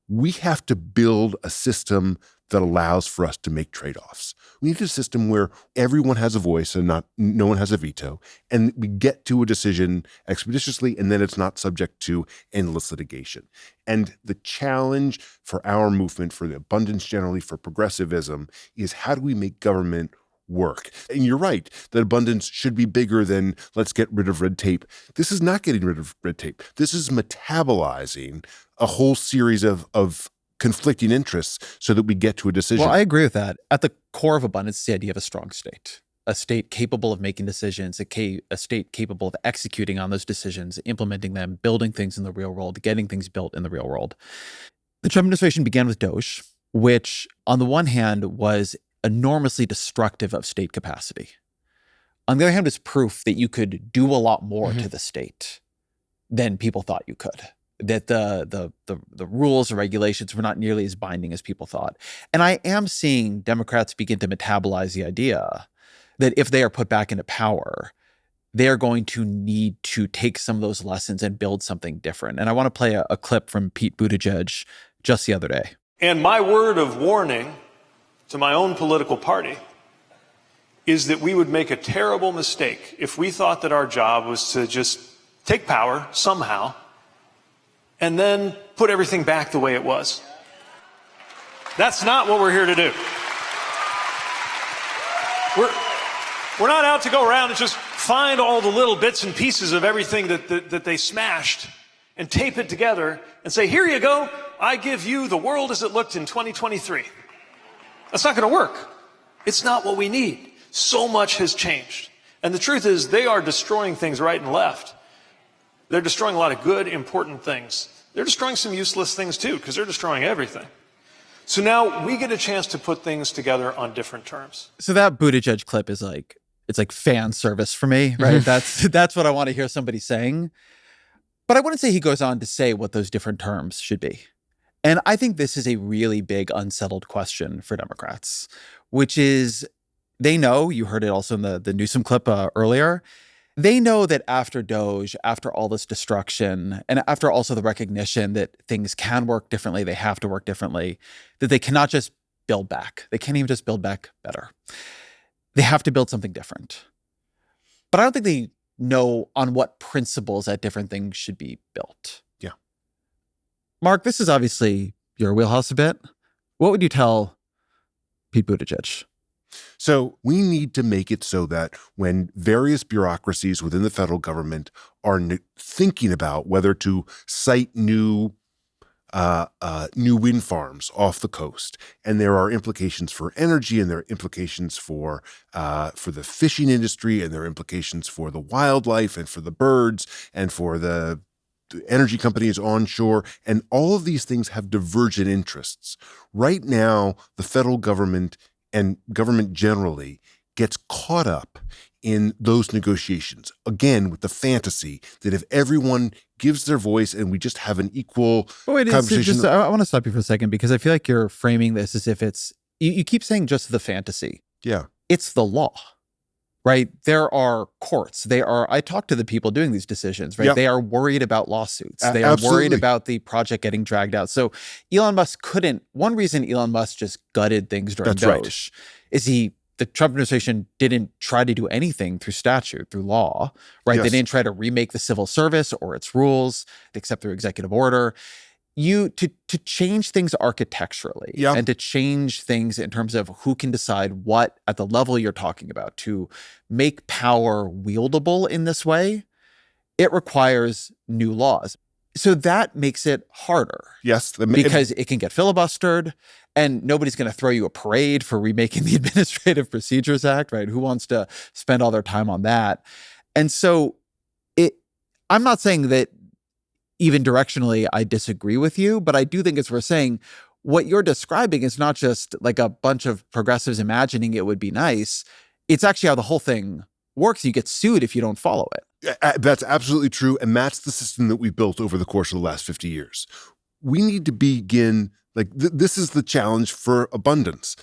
We have to build a system that allows for us to make trade-offs. We need a system where everyone has a voice and no one has a veto, and we get to a decision expeditiously, and then it's not subject to endless litigation. And the challenge for our movement, for the abundance generally, for progressivism, is how do we make government work? And you're right that abundance should be bigger than let's get rid of red tape. This is not getting rid of red tape. This is metabolizing a whole series of conflicting interests so that we get to a decision. Well, I agree with that. At the core of abundance is the idea of a strong state, a state capable of making decisions, a state capable of executing on those decisions, implementing them, building things in the real world, getting things built in the real world. The Trump administration began with DOGE, which on the one hand was enormously destructive of state capacity. On the other hand, it's proof that you could do a lot more to the state than people thought you could. That the rules and regulations were not nearly as binding as people thought. And I am seeing Democrats begin to metabolize the idea that if they are put back into power, they are going to need to take some of those lessons and build something different. And I want to play a clip from Pete Buttigieg just the other day. And my word of warning to my own political party is that we would make a terrible mistake if we thought that our job was to just take power somehow and then put everything back the way it was. That's not what we're here to do. We're not out to go around and just find all the little bits and pieces of everything that they smashed and tape it together and say, here you go, I give you the world as it looked in 2023. That's not going to work. It's not what we need. So much has changed. And the truth is they are destroying things right and left. They're destroying a lot of good, important things they're destroying some useless things too, because they're destroying everything. So now we get a chance to put things together on different terms. So that Buttigieg clip is like, it's like fan service for me, right? That's what I want to hear somebody saying. But I wouldn't say he goes on to say what those different terms should be. And I think this is a really big unsettled question for Democrats, which is they know, you heard it also in the Newsom clip earlier, they know that after Doge, after all this destruction, and after also the recognition that things can work differently, they have to work differently, that they cannot just build back. They can't even just build back better. They have to build something different. But I don't think they know on what principles that different things should be built. Yeah. Marc, this is obviously your wheelhouse a bit. What would you tell Pete Buttigieg? So we need to make it so that when various bureaucracies within the federal government are thinking about whether to site new wind farms off the coast, and there are implications for energy, and there are implications for the fishing industry, and there are implications for the wildlife and for the birds and for the energy companies onshore, and all of these things have divergent interests. Right now, the federal government and government generally gets caught up in those negotiations, again, with the fantasy that if everyone gives their voice and we just have an equal conversation. I want to stop you for a second, because I feel like you're framing this as if it's, you keep saying just the fantasy. Yeah. It's the law, right? There are courts. I talked to the people doing these decisions, right? Yeah. They are worried about lawsuits. They are Absolutely. worried about the project getting dragged out. So Elon Musk one reason Elon Musk just gutted things during Doge is the Trump administration didn't try to do anything through statute, through law, right? Yes. They didn't try to remake the civil service or its rules, except through executive order. To change things architecturally and to change things in terms of who can decide what at the level you're talking about, to make power wieldable in this way, it requires new laws. So that makes it harder. Yes. Because it can get filibustered, and nobody's going to throw you a parade for remaking the Administrative Procedures Act, right? Who wants to spend all their time on that? And so I'm not saying that even directionally I disagree with you, but I do think it's worth saying what you're describing is not just like a bunch of progressives imagining it would be nice. It's actually how the whole thing works. You get sued if you don't follow it. That's absolutely true. And that's the system that we've built over the course of the last 50 years. We need to begin, this is the challenge for abundance.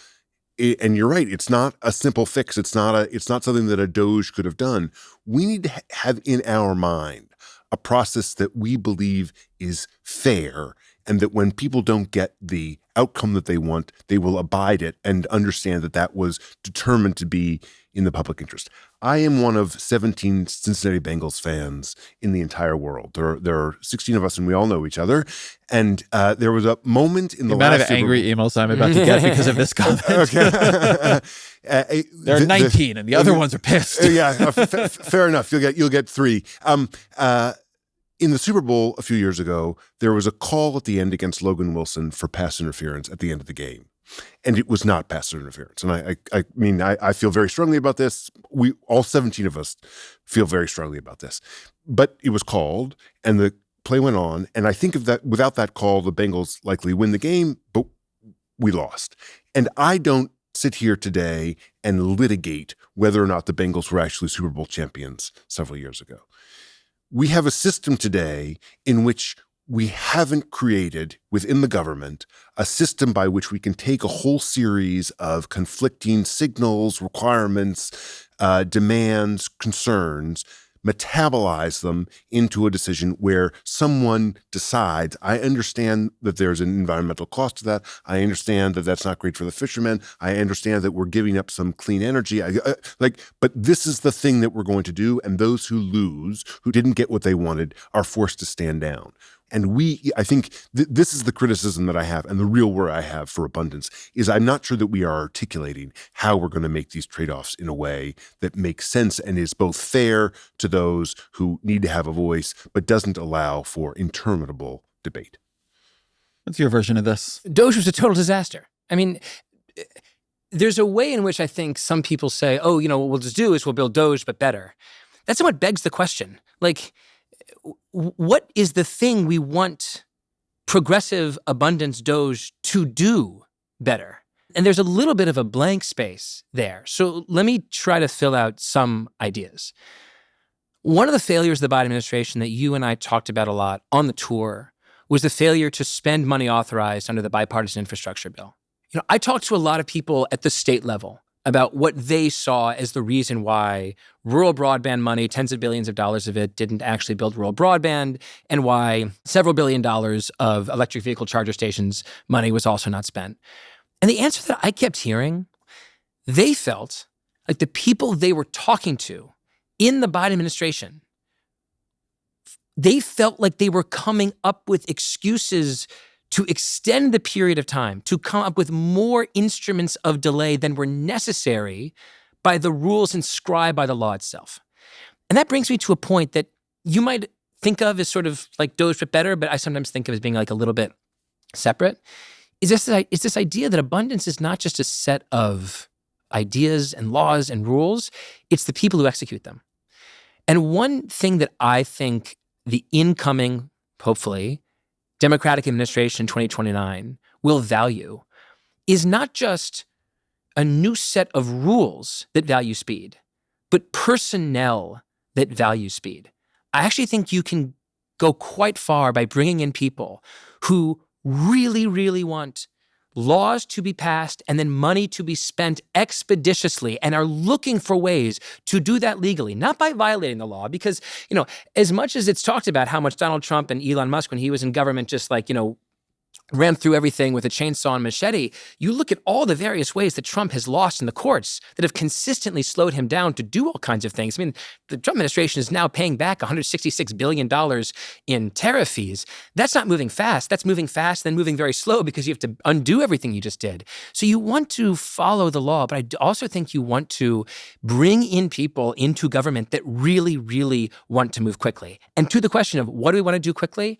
And you're right, it's not a simple fix. It's not something that a Doge could have done. We need to have in our mind a process that we believe is fair, and that when people don't get the outcome that they want, they will abide it and understand that that was determined to be in the public interest. I am one of 17 Cincinnati Bengals fans in the entire world. There are 16 of us, and we all know each other. And there was a moment in the amount last of angry emails I'm about to get because of this comment. Okay. There are 19, and the other ones are pissed. Yeah, fair enough. You'll get 3. In the Super Bowl a few years ago, there was a call at the end against Logan Wilson for pass interference at the end of the game. And it was not pass interference. And I mean, I feel very strongly about this. We, all 17 of us, feel very strongly about this. But it was called, and the play went on. And I think without that call, the Bengals likely win the game, but we lost. And I don't sit here today and litigate whether or not the Bengals were actually Super Bowl champions several years ago. We have a system today in which we haven't created within the government a system by which we can take a whole series of conflicting signals, requirements, demands, concerns, metabolize them into a decision where someone decides, I understand that there's an environmental cost to that. I understand that that's not great for the fishermen. I understand that we're giving up some clean energy. But this is the thing that we're going to do. And those who lose, who didn't get what they wanted, are forced to stand down. And I think this is the criticism that I have, and the real worry I have for abundance is I'm not sure that we are articulating how we're going to make these trade-offs in a way that makes sense and is both fair to those who need to have a voice, but doesn't allow for interminable debate. What's your version of this? Doge was a total disaster. I mean, there's a way in which I think some people say, oh, what we'll just do is we'll build Doge, but better. That's somewhat begs the question. Like, what is the thing we want progressive abundance doge to do better? And there's a little bit of a blank space there. So let me try to fill out some ideas. One of the failures of the Biden administration that you and I talked about a lot on the tour was the failure to spend money authorized under the bipartisan infrastructure bill. I talked to a lot of people at the state level about what they saw as the reason why rural broadband money, tens of billions of dollars of it, didn't actually build rural broadband, and why several $1 billion of electric vehicle charger stations money was also not spent. And the answer that I kept hearing, they felt like the people they were talking to in the Biden administration, they felt like they were coming up with excuses to extend the period of time, to come up with more instruments of delay than were necessary by the rules inscribed by the law itself. And that brings me to a point that you might think of as sort of like Doge but better, but I sometimes think of as being like a little bit separate, is this idea that abundance is not just a set of ideas and laws and rules, it's the people who execute them. And one thing that I think the incoming, hopefully, Democratic administration in 2029 will value is not just a new set of rules that value speed, but personnel that value speed. I actually think you can go quite far by bringing in people who really, really want laws to be passed and then money to be spent expeditiously and are looking for ways to do that legally, not by violating the law. Because, as much as it's talked about how much Donald Trump and Elon Musk, when he was in government, just ran through everything with a chainsaw and machete, you look at all the various ways that Trump has lost in the courts that have consistently slowed him down to do all kinds of things. I mean, the Trump administration is now paying back $166 billion in tariff fees. That's not moving fast. That's moving fast, then moving very slow because you have to undo everything you just did. So you want to follow the law, but I also think you want to bring in people into government that really, really want to move quickly. And to the question of what do we want to do quickly?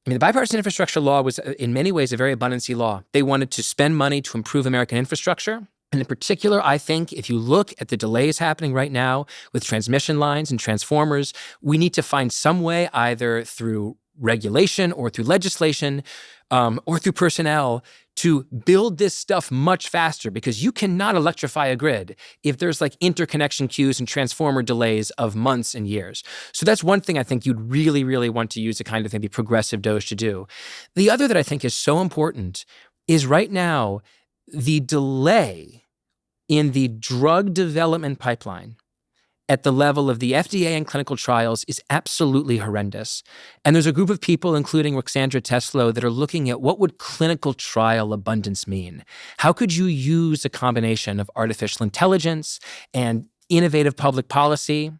I mean, the bipartisan infrastructure law was in many ways a very abundancy law. They wanted to spend money to improve American infrastructure. And in particular, I think if you look at the delays happening right now with transmission lines and transformers, we need to find some way, either through regulation or through legislation or through personnel, to build this stuff much faster, because you cannot electrify a grid if there's like interconnection queues and transformer delays of months and years. So that's one thing I think you'd really, really want to use a kind of maybe progressive Doge to do. The other that I think is so important is right now, the delay in the drug development pipeline at the level of the FDA and clinical trials is absolutely horrendous. And there's a group of people, including Ruxandra Teslow, that are looking at what would clinical trial abundance mean? How could you use a combination of artificial intelligence and innovative public policy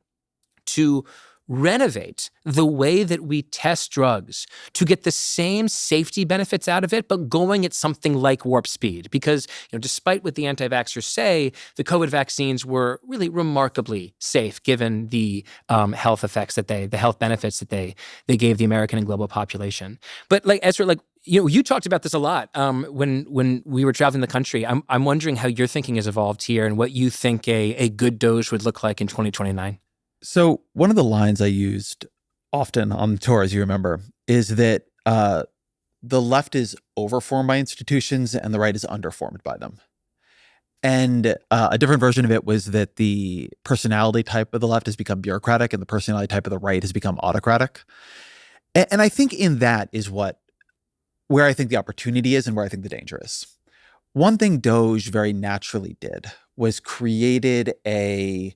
to renovate the way that we test drugs to get the same safety benefits out of it, but going at something like warp speed? Because, despite what the anti-vaxxers say, the COVID vaccines were really remarkably safe given the health effects the health benefits that they gave the American and global population. But Ezra, you talked about this a lot when we were traveling the country. I'm wondering how your thinking has evolved here and what you think a good Doge would look like in 2029. So one of the lines I used often on the tour, as you remember, is that the left is overformed by institutions and the right is underformed by them. And a different version of it was that the personality type of the left has become bureaucratic and the personality type of the right has become autocratic. And I think in that is where I think the opportunity is and where I think the danger is. One thing Doge very naturally did was created a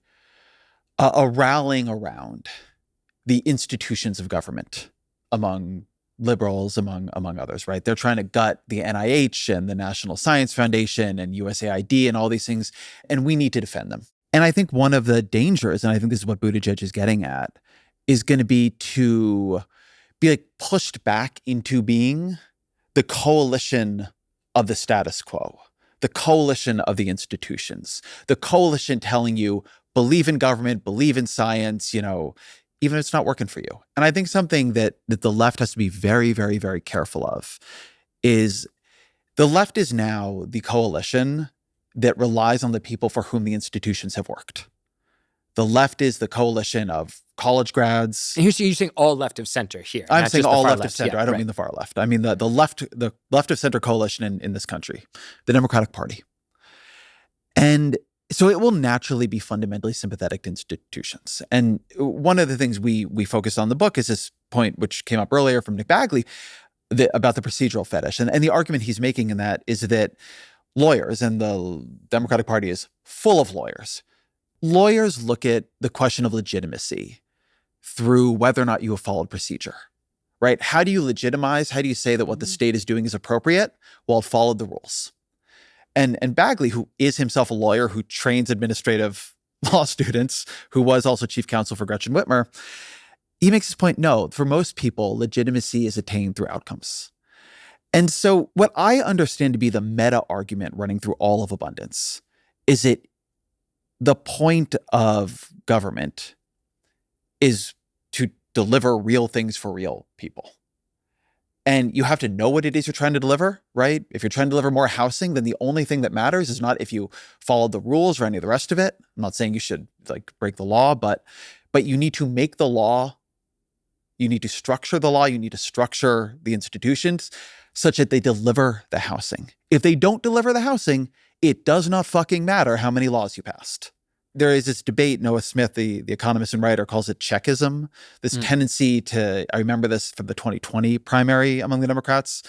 rallying around the institutions of government among liberals, among others, right? They're trying to gut the NIH and the National Science Foundation and USAID and all these things, and we need to defend them. And I think one of the dangers, and I think this is what Buttigieg is getting at, is going to be to be pushed back into being the coalition of the status quo, the coalition of the institutions, the coalition telling you, believe in government, believe in science, even if it's not working for you. And I think something that the left has to be very, very, very careful of is the left is now the coalition that relies on the people for whom the institutions have worked. The left is the coalition of college grads. And you're saying all left of center here. I'm not saying just the all far left of center. Yeah, I don't right. mean the far left. I mean the left of center coalition in this country, the Democratic Party. And so it will naturally be fundamentally sympathetic to institutions. And one of the things we focus on in the book is this point, which came up earlier from Nick Bagley, about the procedural fetish. And the argument he's making in that is that lawyers, and the Democratic Party is full of lawyers. Lawyers look at the question of legitimacy through whether or not you have followed procedure, right? How do you legitimize? How do you say that what the state is doing is appropriate? Well, it followed the rules. And Bagley, who is himself a lawyer who trains administrative law students, who was also chief counsel for Gretchen Whitmer, he makes this point, no, for most people, legitimacy is attained through outcomes. And so what I understand to be the meta argument running through all of abundance is that the point of government is to deliver real things for real people. And you have to know what it is you're trying to deliver, right? If you're trying to deliver more housing, then the only thing that matters is not if you followed the rules or any of the rest of it. I'm not saying you should break the law, but you need to make the law, you need to structure the law, you need to structure the institutions such that they deliver the housing. If they don't deliver the housing, it does not fucking matter how many laws you passed. There is this debate, Noah Smith, the economist and writer, calls it checkism, this tendency to, I remember this from the 2020 primary among the Democrats,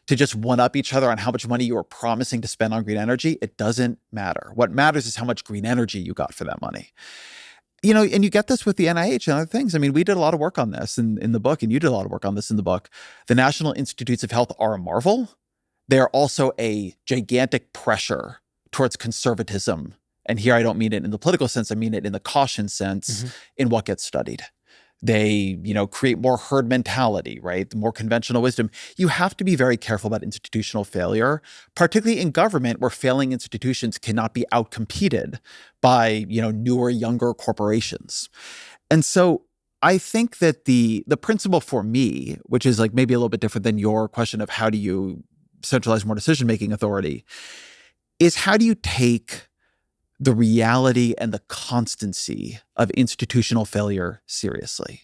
to just one-up each other on how much money you were promising to spend on green energy. It doesn't matter. What matters is how much green energy you got for that money. You know, and you get this with the NIH and other things. I mean, we did a lot of work on this in the book, and you did a lot of work on this in the book. The National Institutes of Health are a marvel. They are also a gigantic pressure towards conservatism. And here I don't mean it in the political sense, I mean it in the caution sense in what gets studied. They, create more herd mentality, right? More conventional wisdom. You have to be very careful about institutional failure, particularly in government where failing institutions cannot be outcompeted by, newer, younger corporations. And so I think that the principle for me, which is maybe a little bit different than your question of how do you centralize more decision-making authority, is how do you take the reality and the constancy of institutional failure seriously?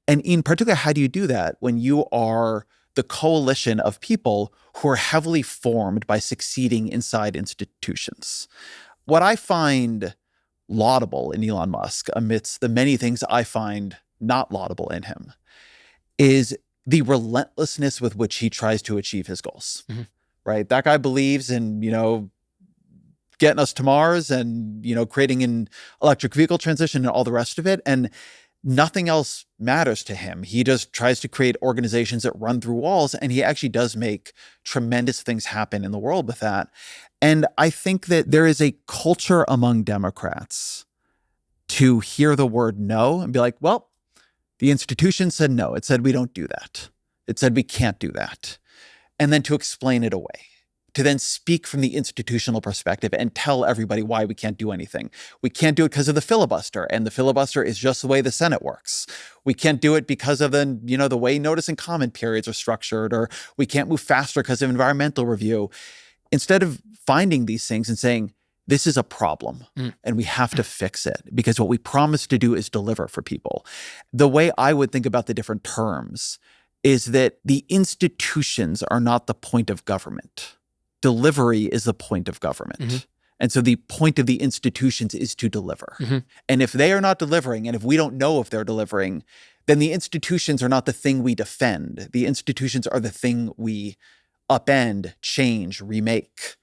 And in particular, how do you do that when you are the coalition of people who are heavily formed by succeeding inside institutions? What I find laudable in Elon Musk, amidst the many things I find not laudable in him, is the relentlessness with which he tries to achieve his goals, right? That guy believes in, getting us to Mars and, creating an electric vehicle transition and all the rest of it. And nothing else matters to him. He just tries to create organizations that run through walls. And he actually does make tremendous things happen in the world with that. And I think that there is a culture among Democrats to hear the word no and be like, well, the institution said no. It said we don't do that. It said we can't do that. And then to explain it away, to then speak from the institutional perspective and tell everybody why we can't do anything. We can't do it because of the filibuster, and the filibuster is just the way the Senate works. We can't do it because of the way notice and comment periods are structured, or we can't move faster because of environmental review. Instead of finding these things and saying, this is a problem and we have to fix it because what we promised to do is deliver for people. The way I would think about the different terms is that the institutions are not the point of government. Delivery is the point of government. And so the point of the institutions is to deliver. And if they are not delivering, and if we don't know if they're delivering, then the institutions are not the thing we defend. The institutions are the thing we upend, change, remake.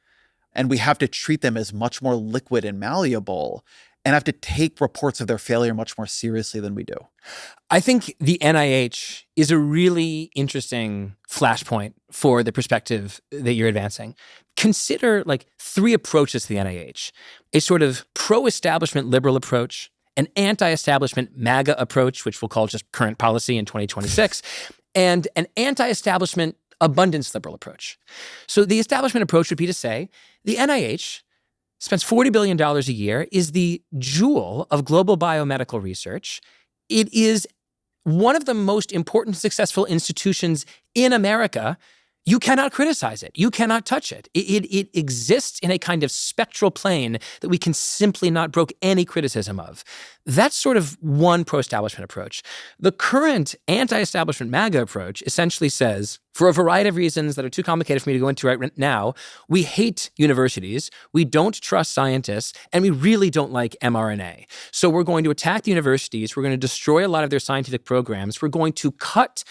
And we have to treat them as much more liquid and malleable and have to take reports of their failure much more seriously than we do. I think the NIH is a really interesting flashpoint for the perspective that you're advancing. Consider three approaches to the NIH: a sort of pro-establishment liberal approach, an anti-establishment MAGA approach, which we'll call just current policy in 2026, and an anti-establishment abundance liberal approach. So the establishment approach would be to say the NIH spends $40 billion a year, is the jewel of global biomedical research. It is one of the most important successful institutions in America. you cannot criticize it. You cannot touch it. It exists in a kind of spectral plane that we can simply not brook any criticism of. That's sort of one pro-establishment approach. The current anti-establishment MAGA approach essentially says, for a variety of reasons that are too complicated for me to go into right now, we hate universities, we don't trust scientists, and we really don't like mRNA. So we're going to attack the universities, we're going to destroy a lot of their scientific programs, we're going to cut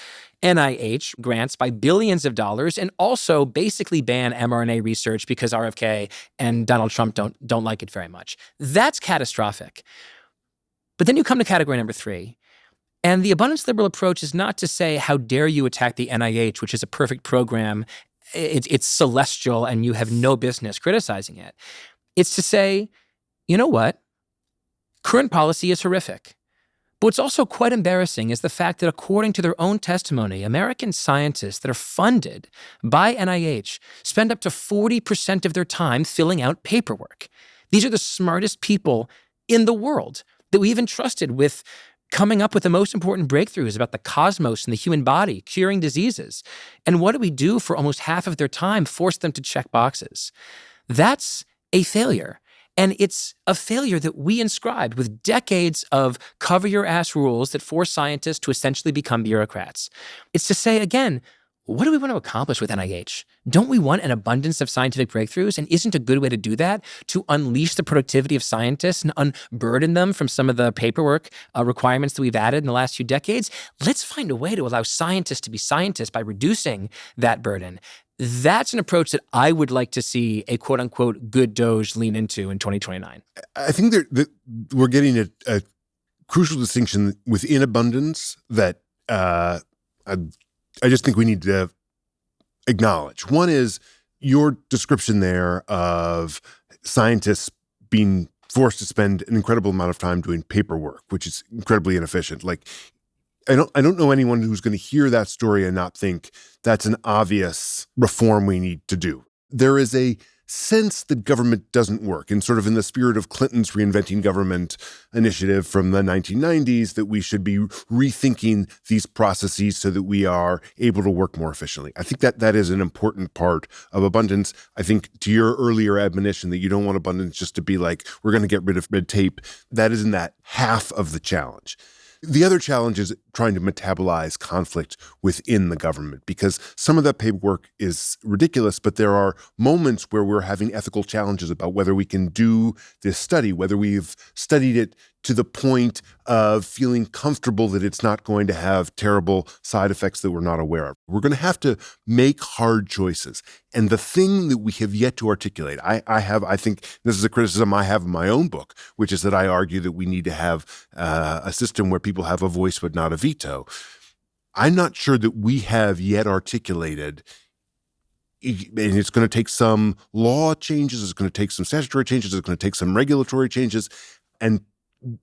NIH grants by billions of dollars and also basically ban mRNA research because RFK and Donald Trump don't like it very much. That's catastrophic. But then you come to category number 3. And the abundance liberal approach is not to say, how dare you attack the NIH, which is a perfect program. It's celestial and you have no business criticizing it. It's to say, you know what? Current policy is horrific. But what's also quite embarrassing is the fact that according to their own testimony, American scientists that are funded by NIH spend up to 40% of their time filling out paperwork. These are the smartest people in the world that we even trusted with coming up with the most important breakthroughs about the cosmos and the human body, curing diseases. And what do we do for almost half of their time? Force them to check boxes. That's a failure. And it's a failure that we inscribed with decades of cover your ass rules that force scientists to essentially become bureaucrats. It's to say, again, what do we want to accomplish with NIH? Don't we want an abundance of scientific breakthroughs? And isn't a good way to do that to unleash the productivity of scientists and unburden them from some of the paperwork requirements that we've added in the last few decades? Let's find a way to allow scientists to be scientists by reducing that burden. That's an approach that I would like to see a quote-unquote good Doge lean into in 2029. I think that we're getting a crucial distinction within abundance that I just think we need to acknowledge. One is your description there of scientists being forced to spend an incredible amount of time doing paperwork, which is incredibly inefficient. Like, I don't know anyone who's going to hear that story and not think that's an obvious reform we need to do. There is a sense that government doesn't work, and sort of in the spirit of Clinton's Reinventing Government initiative from the 1990s, that we should be rethinking these processes so that we are able to work more efficiently. I think that is an important part of abundance. I think to your earlier admonition that you don't want abundance just to be like, we're going to get rid of red tape, that isn't that half of the challenge. The other challenge is trying to metabolize conflict within the government, because some of that paperwork is ridiculous, but there are moments where we're having ethical challenges about whether we can do this study, whether we've studied it to the point of feeling comfortable that it's not going to have terrible side effects that we're not aware of. We're going to have to make hard choices. And the thing that we have yet to articulate, I think this is a criticism I have in my own book, which is that I argue that we need to have a system where people have a voice but not a veto. I'm not sure that we have yet articulated, and it's going to take some law changes, it's going to take some statutory changes, it's going to take some regulatory changes, and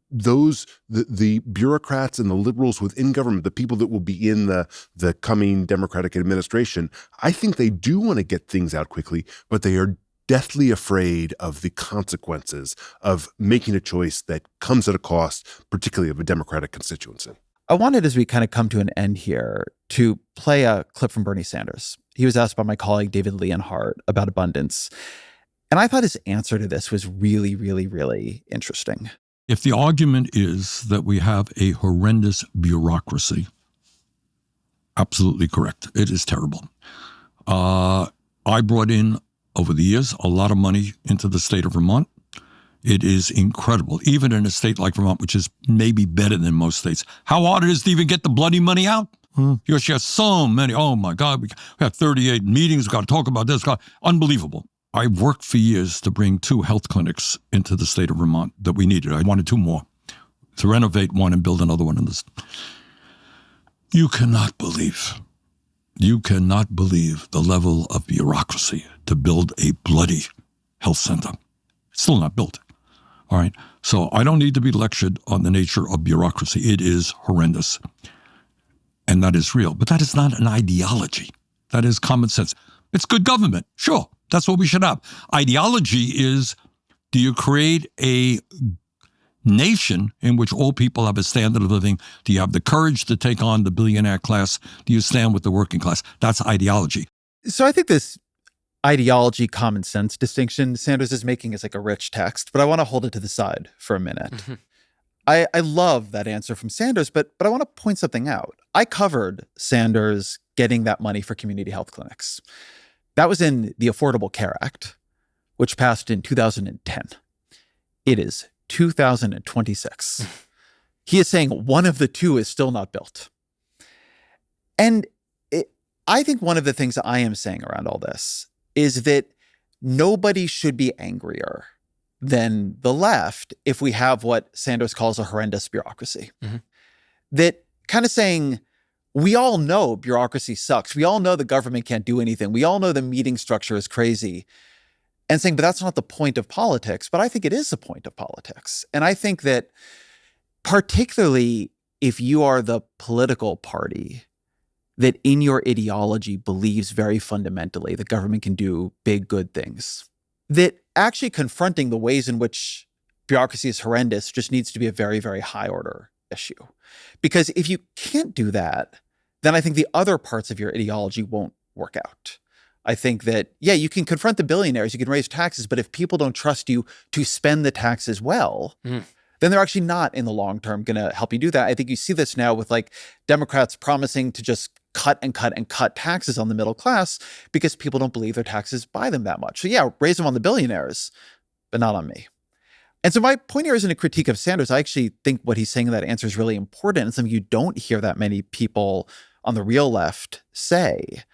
the bureaucrats and the liberals within government, the people that will be in the coming Democratic administration, I think they do want to get things out quickly, but they are deathly afraid of the consequences of making a choice that comes at a cost, particularly of a Democratic constituency. I wanted, as we kind of come to an end here, to play a clip from Bernie Sanders. He was asked by my colleague David Leonhardt about abundance. And I thought his answer to this was really, really, really interesting. If the argument is that we have a horrendous bureaucracy, absolutely correct. It is terrible. I brought in, over the years, a lot of money into the state of Vermont. It is incredible, even in a state like Vermont, which is maybe better than most states. How hard it is to even get the bloody money out. You have so many. Oh, my God. We have 38 meetings. We've got to talk about this. Unbelievable. I worked for years to bring 2 health clinics into the state of Vermont that we needed. I wanted 2 more, to renovate one and build another one in this. You cannot believe the level of bureaucracy to build a bloody health center. It's still not built. All right. So I don't need to be lectured on the nature of bureaucracy. It is horrendous. And that is real. But that is not an ideology. That is common sense. It's good government. Sure. That's what we should have. Ideology is, do you create a nation in which all people have a standard of living? Do you have the courage to take on the billionaire class? Do you stand with the working class? That's ideology. So I think this ideology, common sense distinction Sanders is making is like a rich text, but I want to hold it to the side for a minute. Mm-hmm. I love that answer from Sanders, but I want to point something out. I covered Sanders getting that money for community health clinics. That was in the Affordable Care Act, which passed in 2010. It is 2026. He is saying one of the two is still not built. And I think one of the things I am saying around all this is that nobody should be angrier than the left if we have what Sanders calls a horrendous bureaucracy. Mm-hmm. That kind of saying, we all know bureaucracy sucks. We all know the government can't do anything. We all know the meeting structure is crazy. And saying, but that's not the point of politics. But I think it is the point of politics. And I think that particularly if you are the political party that in your ideology believes very fundamentally that government can do big, good things, that actually confronting the ways in which bureaucracy is horrendous just needs to be a very, very high order issue. Because if you can't do that, then I think the other parts of your ideology won't work out. I think that, yeah, you can confront the billionaires, you can raise taxes, but if people don't trust you to spend the taxes well, then they're actually not in the long term going to help you do that. I think you see this now with like Democrats promising to just cut and cut and cut taxes on the middle class because people don't believe their taxes buy them that much. So yeah, raise them on the billionaires, but not on me. And so my point here isn't a critique of Sanders. I actually think what he's saying in that answer is really important and something you don't hear that many people on the real left say.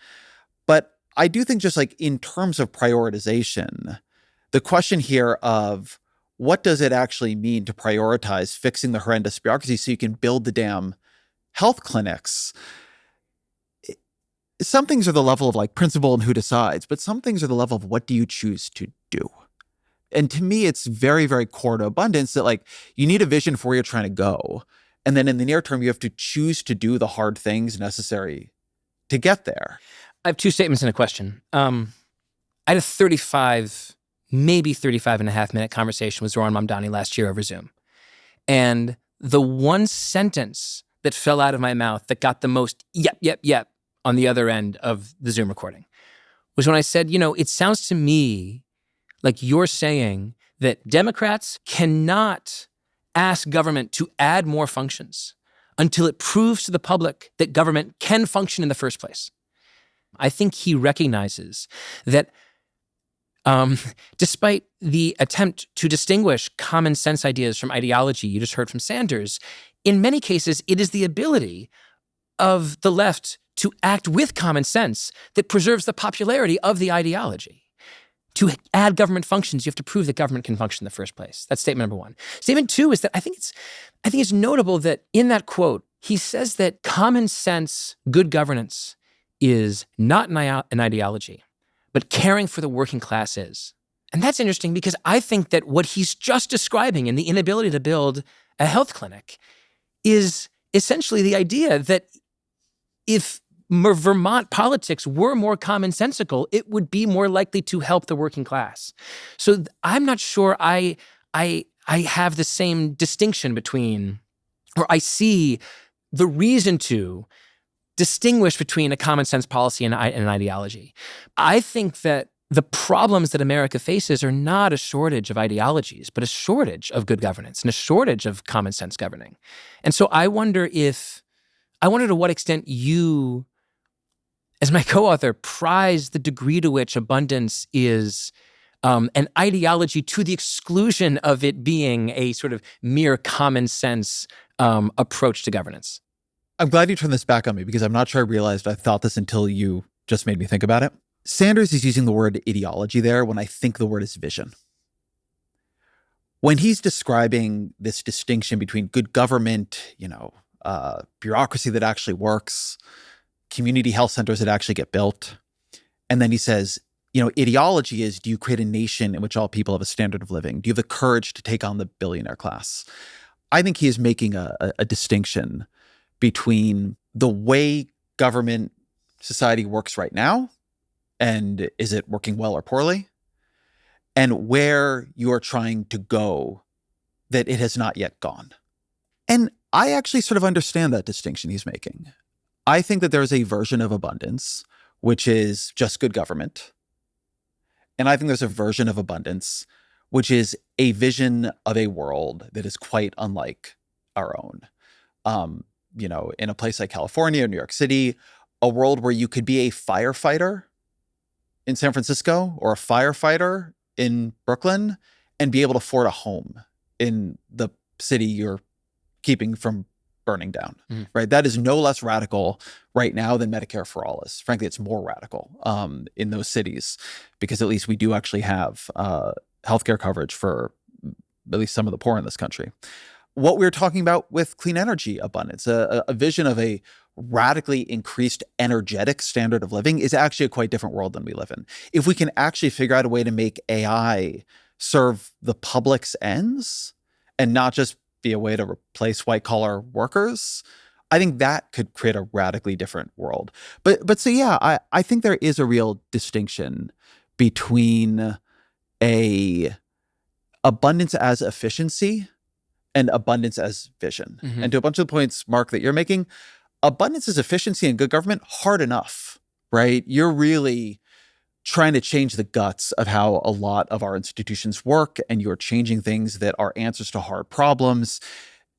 But I do think just like in terms of prioritization, the question here of what does it actually mean to prioritize fixing the horrendous bureaucracy so you can build the damn health clinics? Some things are the level of like principle and who decides, but some things are the level of what do you choose to do? And to me, it's very, very core to abundance that like you need a vision for where you're trying to go. And then in the near term, you have to choose to do the hard things necessary to get there. I have two statements and a question. I had a 35, maybe 35 and a half minute conversation with Zoran Mamdani last year over Zoom. And the one sentence that fell out of my mouth that got the most yep on the other end of the Zoom recording was when I said, you know, it sounds to me like you're saying that Democrats cannot ask government to add more functions until it proves to the public that government can function in the first place. I think he recognizes that despite the attempt to distinguish common sense ideas from ideology you just heard from Sanders, in many cases, it is the ability of the left to act with common sense that preserves the popularity of the ideology. To add government functions, you have to prove that government can function in the first place. That's statement number one. Statement two is that I think it's notable that in that quote, he says that common sense, good governance is not an ideology, but caring for the working class is. And that's interesting because I think that what he's just describing in the inability to build a health clinic is essentially the idea that if Vermont politics were more commonsensical, it would be more likely to help the working class. So I'm not sure I have the same distinction between, or I see the reason to distinguish between a common sense policy and an ideology. I think that the problems that America faces are not a shortage of ideologies, but a shortage of good governance and a shortage of common sense governing. And so I wonder to what extent you, as my co-author, prize the degree to which abundance is an ideology to the exclusion of it being a sort of mere common sense approach to governance. I'm glad you turned this back on me because I'm not sure I realized I thought this until you just made me think about it. Sanders is using the word ideology there when I think the word is vision. When he's describing this distinction between good government, bureaucracy that actually works, community health centers that actually get built, and then he says, ideology is, do you create a nation in which all people have a standard of living? Do you have the courage to take on the billionaire class? I think he is making a distinction between the way government society works right now, and is it working well or poorly, and where you are trying to go that it has not yet gone. And I actually sort of understand that distinction he's making. I think that there is a version of abundance which is just good government. And I think there's a version of abundance, which is a vision of a world that is quite unlike our own. In a place like California or New York City, a world where you could be a firefighter in San Francisco or a firefighter in Brooklyn and be able to afford a home in the city you're keeping from burning down, right? That is no less radical right now than Medicare for all is. Frankly, it's more radical in those cities because at least we do actually have healthcare coverage for at least some of the poor in this country. What we're talking about with clean energy abundance, a vision of a radically increased energetic standard of living is actually a quite different world than we live in. If we can actually figure out a way to make AI serve the public's ends and not just be a way to replace white-collar workers, I think that could create a radically different world. But so yeah, I think there is a real distinction between a abundance as efficiency and abundance as vision. And to a bunch of the points, Marc, that you're making, abundance as efficiency and good government, hard enough, right? You're really trying to change the guts of how a lot of our institutions work, and you're changing things that are answers to hard problems.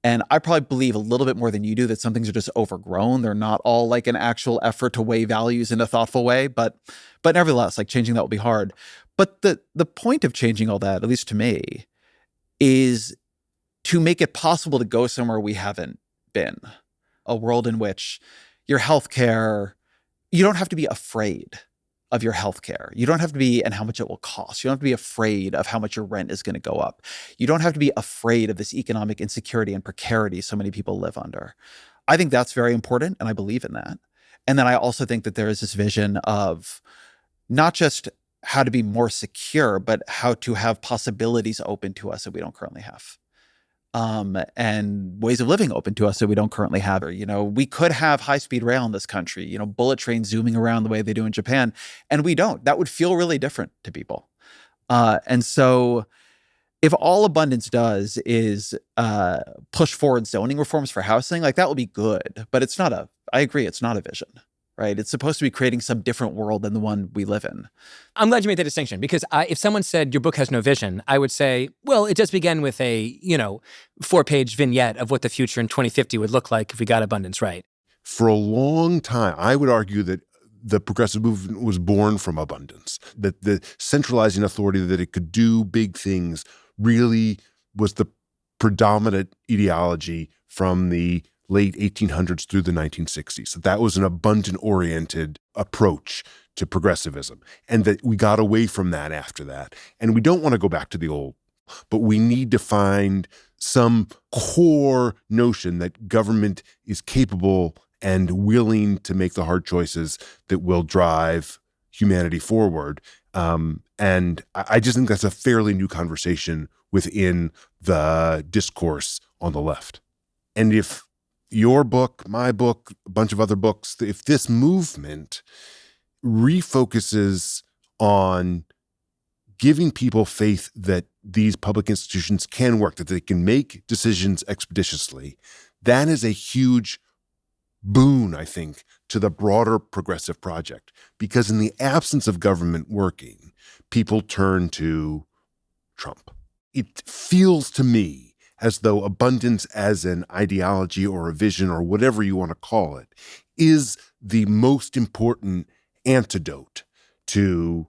And I probably believe a little bit more than you do that some things are just overgrown. They're not all like an actual effort to weigh values in a thoughtful way, but nevertheless, like changing that will be hard. But the point of changing all that, at least to me, is to make it possible to go somewhere we haven't been. A world in which your healthcare, you don't have to be afraid of your healthcare. You don't have to be, and how much it will cost. You don't have to be afraid of how much your rent is going to go up. You don't have to be afraid of this economic insecurity and precarity so many people live under. I think that's very important, and I believe in that. And then I also think that there is this vision of not just how to be more secure, but how to have possibilities open to us that we don't currently have. And ways of living open to us that we don't currently have. Or, we could have high-speed rail in this country, bullet trains zooming around the way they do in Japan, and we don't. That would feel really different to people. And so if all abundance does is push forward zoning reforms for housing, like that will be good, but I agree, it's not a vision. Right? It's supposed to be creating some different world than the one we live in. I'm glad you made that distinction because if someone said your book has no vision, I would say, well, it does begin with a, 4-page vignette of what the future in 2050 would look like if we got abundance right. For a long time, I would argue that the progressive movement was born from abundance, that the centralizing authority that it could do big things really was the predominant ideology from the late 1800s through the 1960s. That was an abundant-oriented approach to progressivism, and that we got away from that after that. And we don't want to go back to the old, but we need to find some core notion that government is capable and willing to make the hard choices that will drive humanity forward. And I just think that's a fairly new conversation within the discourse on the left. And if your book, my book, a bunch of other books, if this movement refocuses on giving people faith that these public institutions can work, that they can make decisions expeditiously, that is a huge boon, I think, to the broader progressive project. Because in the absence of government working, people turn to Trump. It feels to me as though abundance as an ideology or a vision or whatever you want to call it is the most important antidote to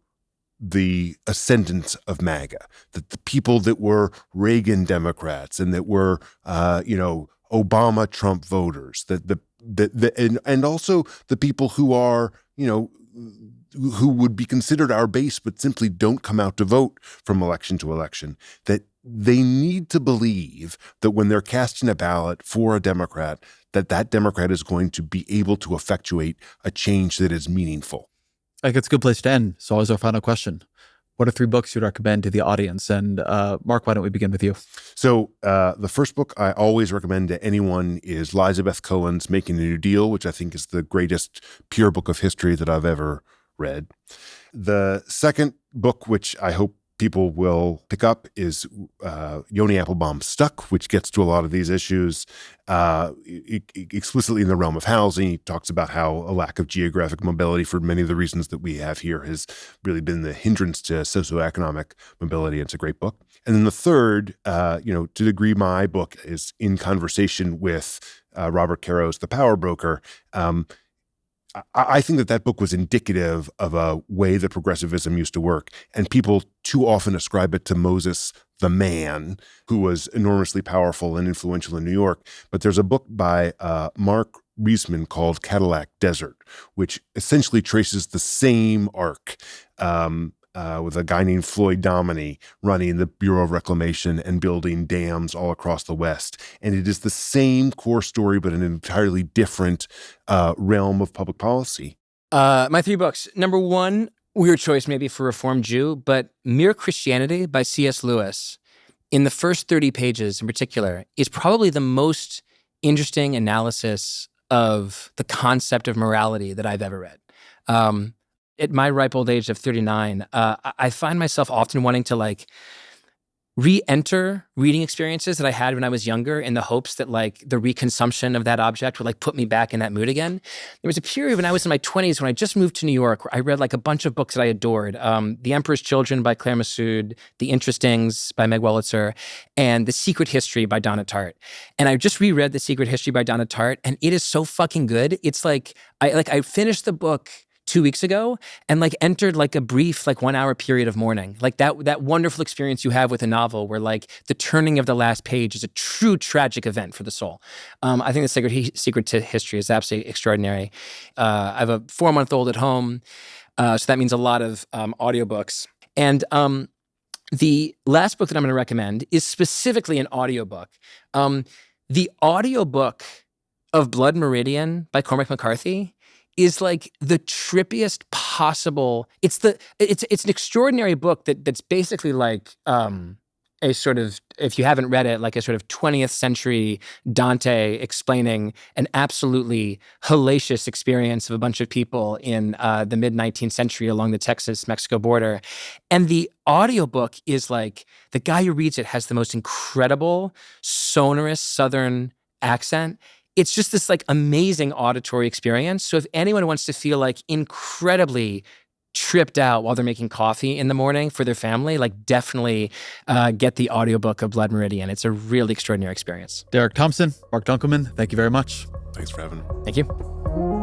the ascendance of MAGA. That the people that were Reagan Democrats and that were, Obama Trump voters, and also the people who are, who would be considered our base but simply don't come out to vote from election to election, that they need to believe that when they're casting a ballot for a Democrat, that Democrat is going to be able to effectuate a change that is meaningful. I think it's a good place to end. So always our final question. What are 3 books you'd recommend to the audience? And Marc, why don't we begin with you? So the first book I always recommend to anyone is Elizabeth Cohen's Making a New Deal, which I think is the greatest pure book of history that I've ever read. The second book, which I hope people will pick up is Yoni Applebaum's Stuck, which gets to a lot of these issues explicitly in the realm of housing. He talks about how a lack of geographic mobility for many of the reasons that we have here has really been the hindrance to socioeconomic mobility. It's a great book. And then the third, to the degree my book is in conversation with Robert Caro's The Power Broker, I think that book was indicative of a way that progressivism used to work. And people too often ascribe it to Moses, the man, who was enormously powerful and influential in New York. But there's a book by Mark Reisman called Cadillac Desert, which essentially traces the same arc with a guy named Floyd Dominy running the Bureau of Reclamation and building dams all across the West. And it is the same core story, but in an entirely different realm of public policy. My 3 books. Number 1, weird choice maybe for Reformed Jew, but Mere Christianity by C.S. Lewis, in the first 30 pages in particular, is probably the most interesting analysis of the concept of morality that I've ever read. At my ripe old age of 39, I find myself often wanting to re-enter reading experiences that I had when I was younger in the hopes that the reconsumption of that object would put me back in that mood again. There was a period when I was in my 20s when I just moved to New York where I read a bunch of books that I adored. The Emperor's Children by Claire Massoud, The Interestings by Meg Wolitzer, and The Secret History by Donna Tartt. And I just reread The Secret History by Donna Tartt, and it is so fucking good. It's I finished the book 2 weeks ago and entered a brief 1 hour period of mourning. That wonderful experience you have with a novel where the turning of the last page is a true tragic event for the soul. I think The Secret to History is absolutely extraordinary. I have a 4-month-old at home, so that means a lot of audiobooks. And the last book that I'm going to recommend is specifically an audiobook. The audiobook of Blood Meridian by Cormac McCarthy is the trippiest possible. It's an extraordinary book that's basically a sort of, if you haven't read it, a sort of 20th century Dante explaining an absolutely hellacious experience of a bunch of people in the mid-19th century along the Texas-Mexico border. And the audiobook is the guy who reads it has the most incredible sonorous Southern accent. It's just this amazing auditory experience. So if anyone wants to feel incredibly tripped out while they're making coffee in the morning for their family, definitely get the audiobook of Blood Meridian. It's a really extraordinary experience. Derek Thompson, Marc Dunkelman, thank you very much. Thanks for having me. Thank you.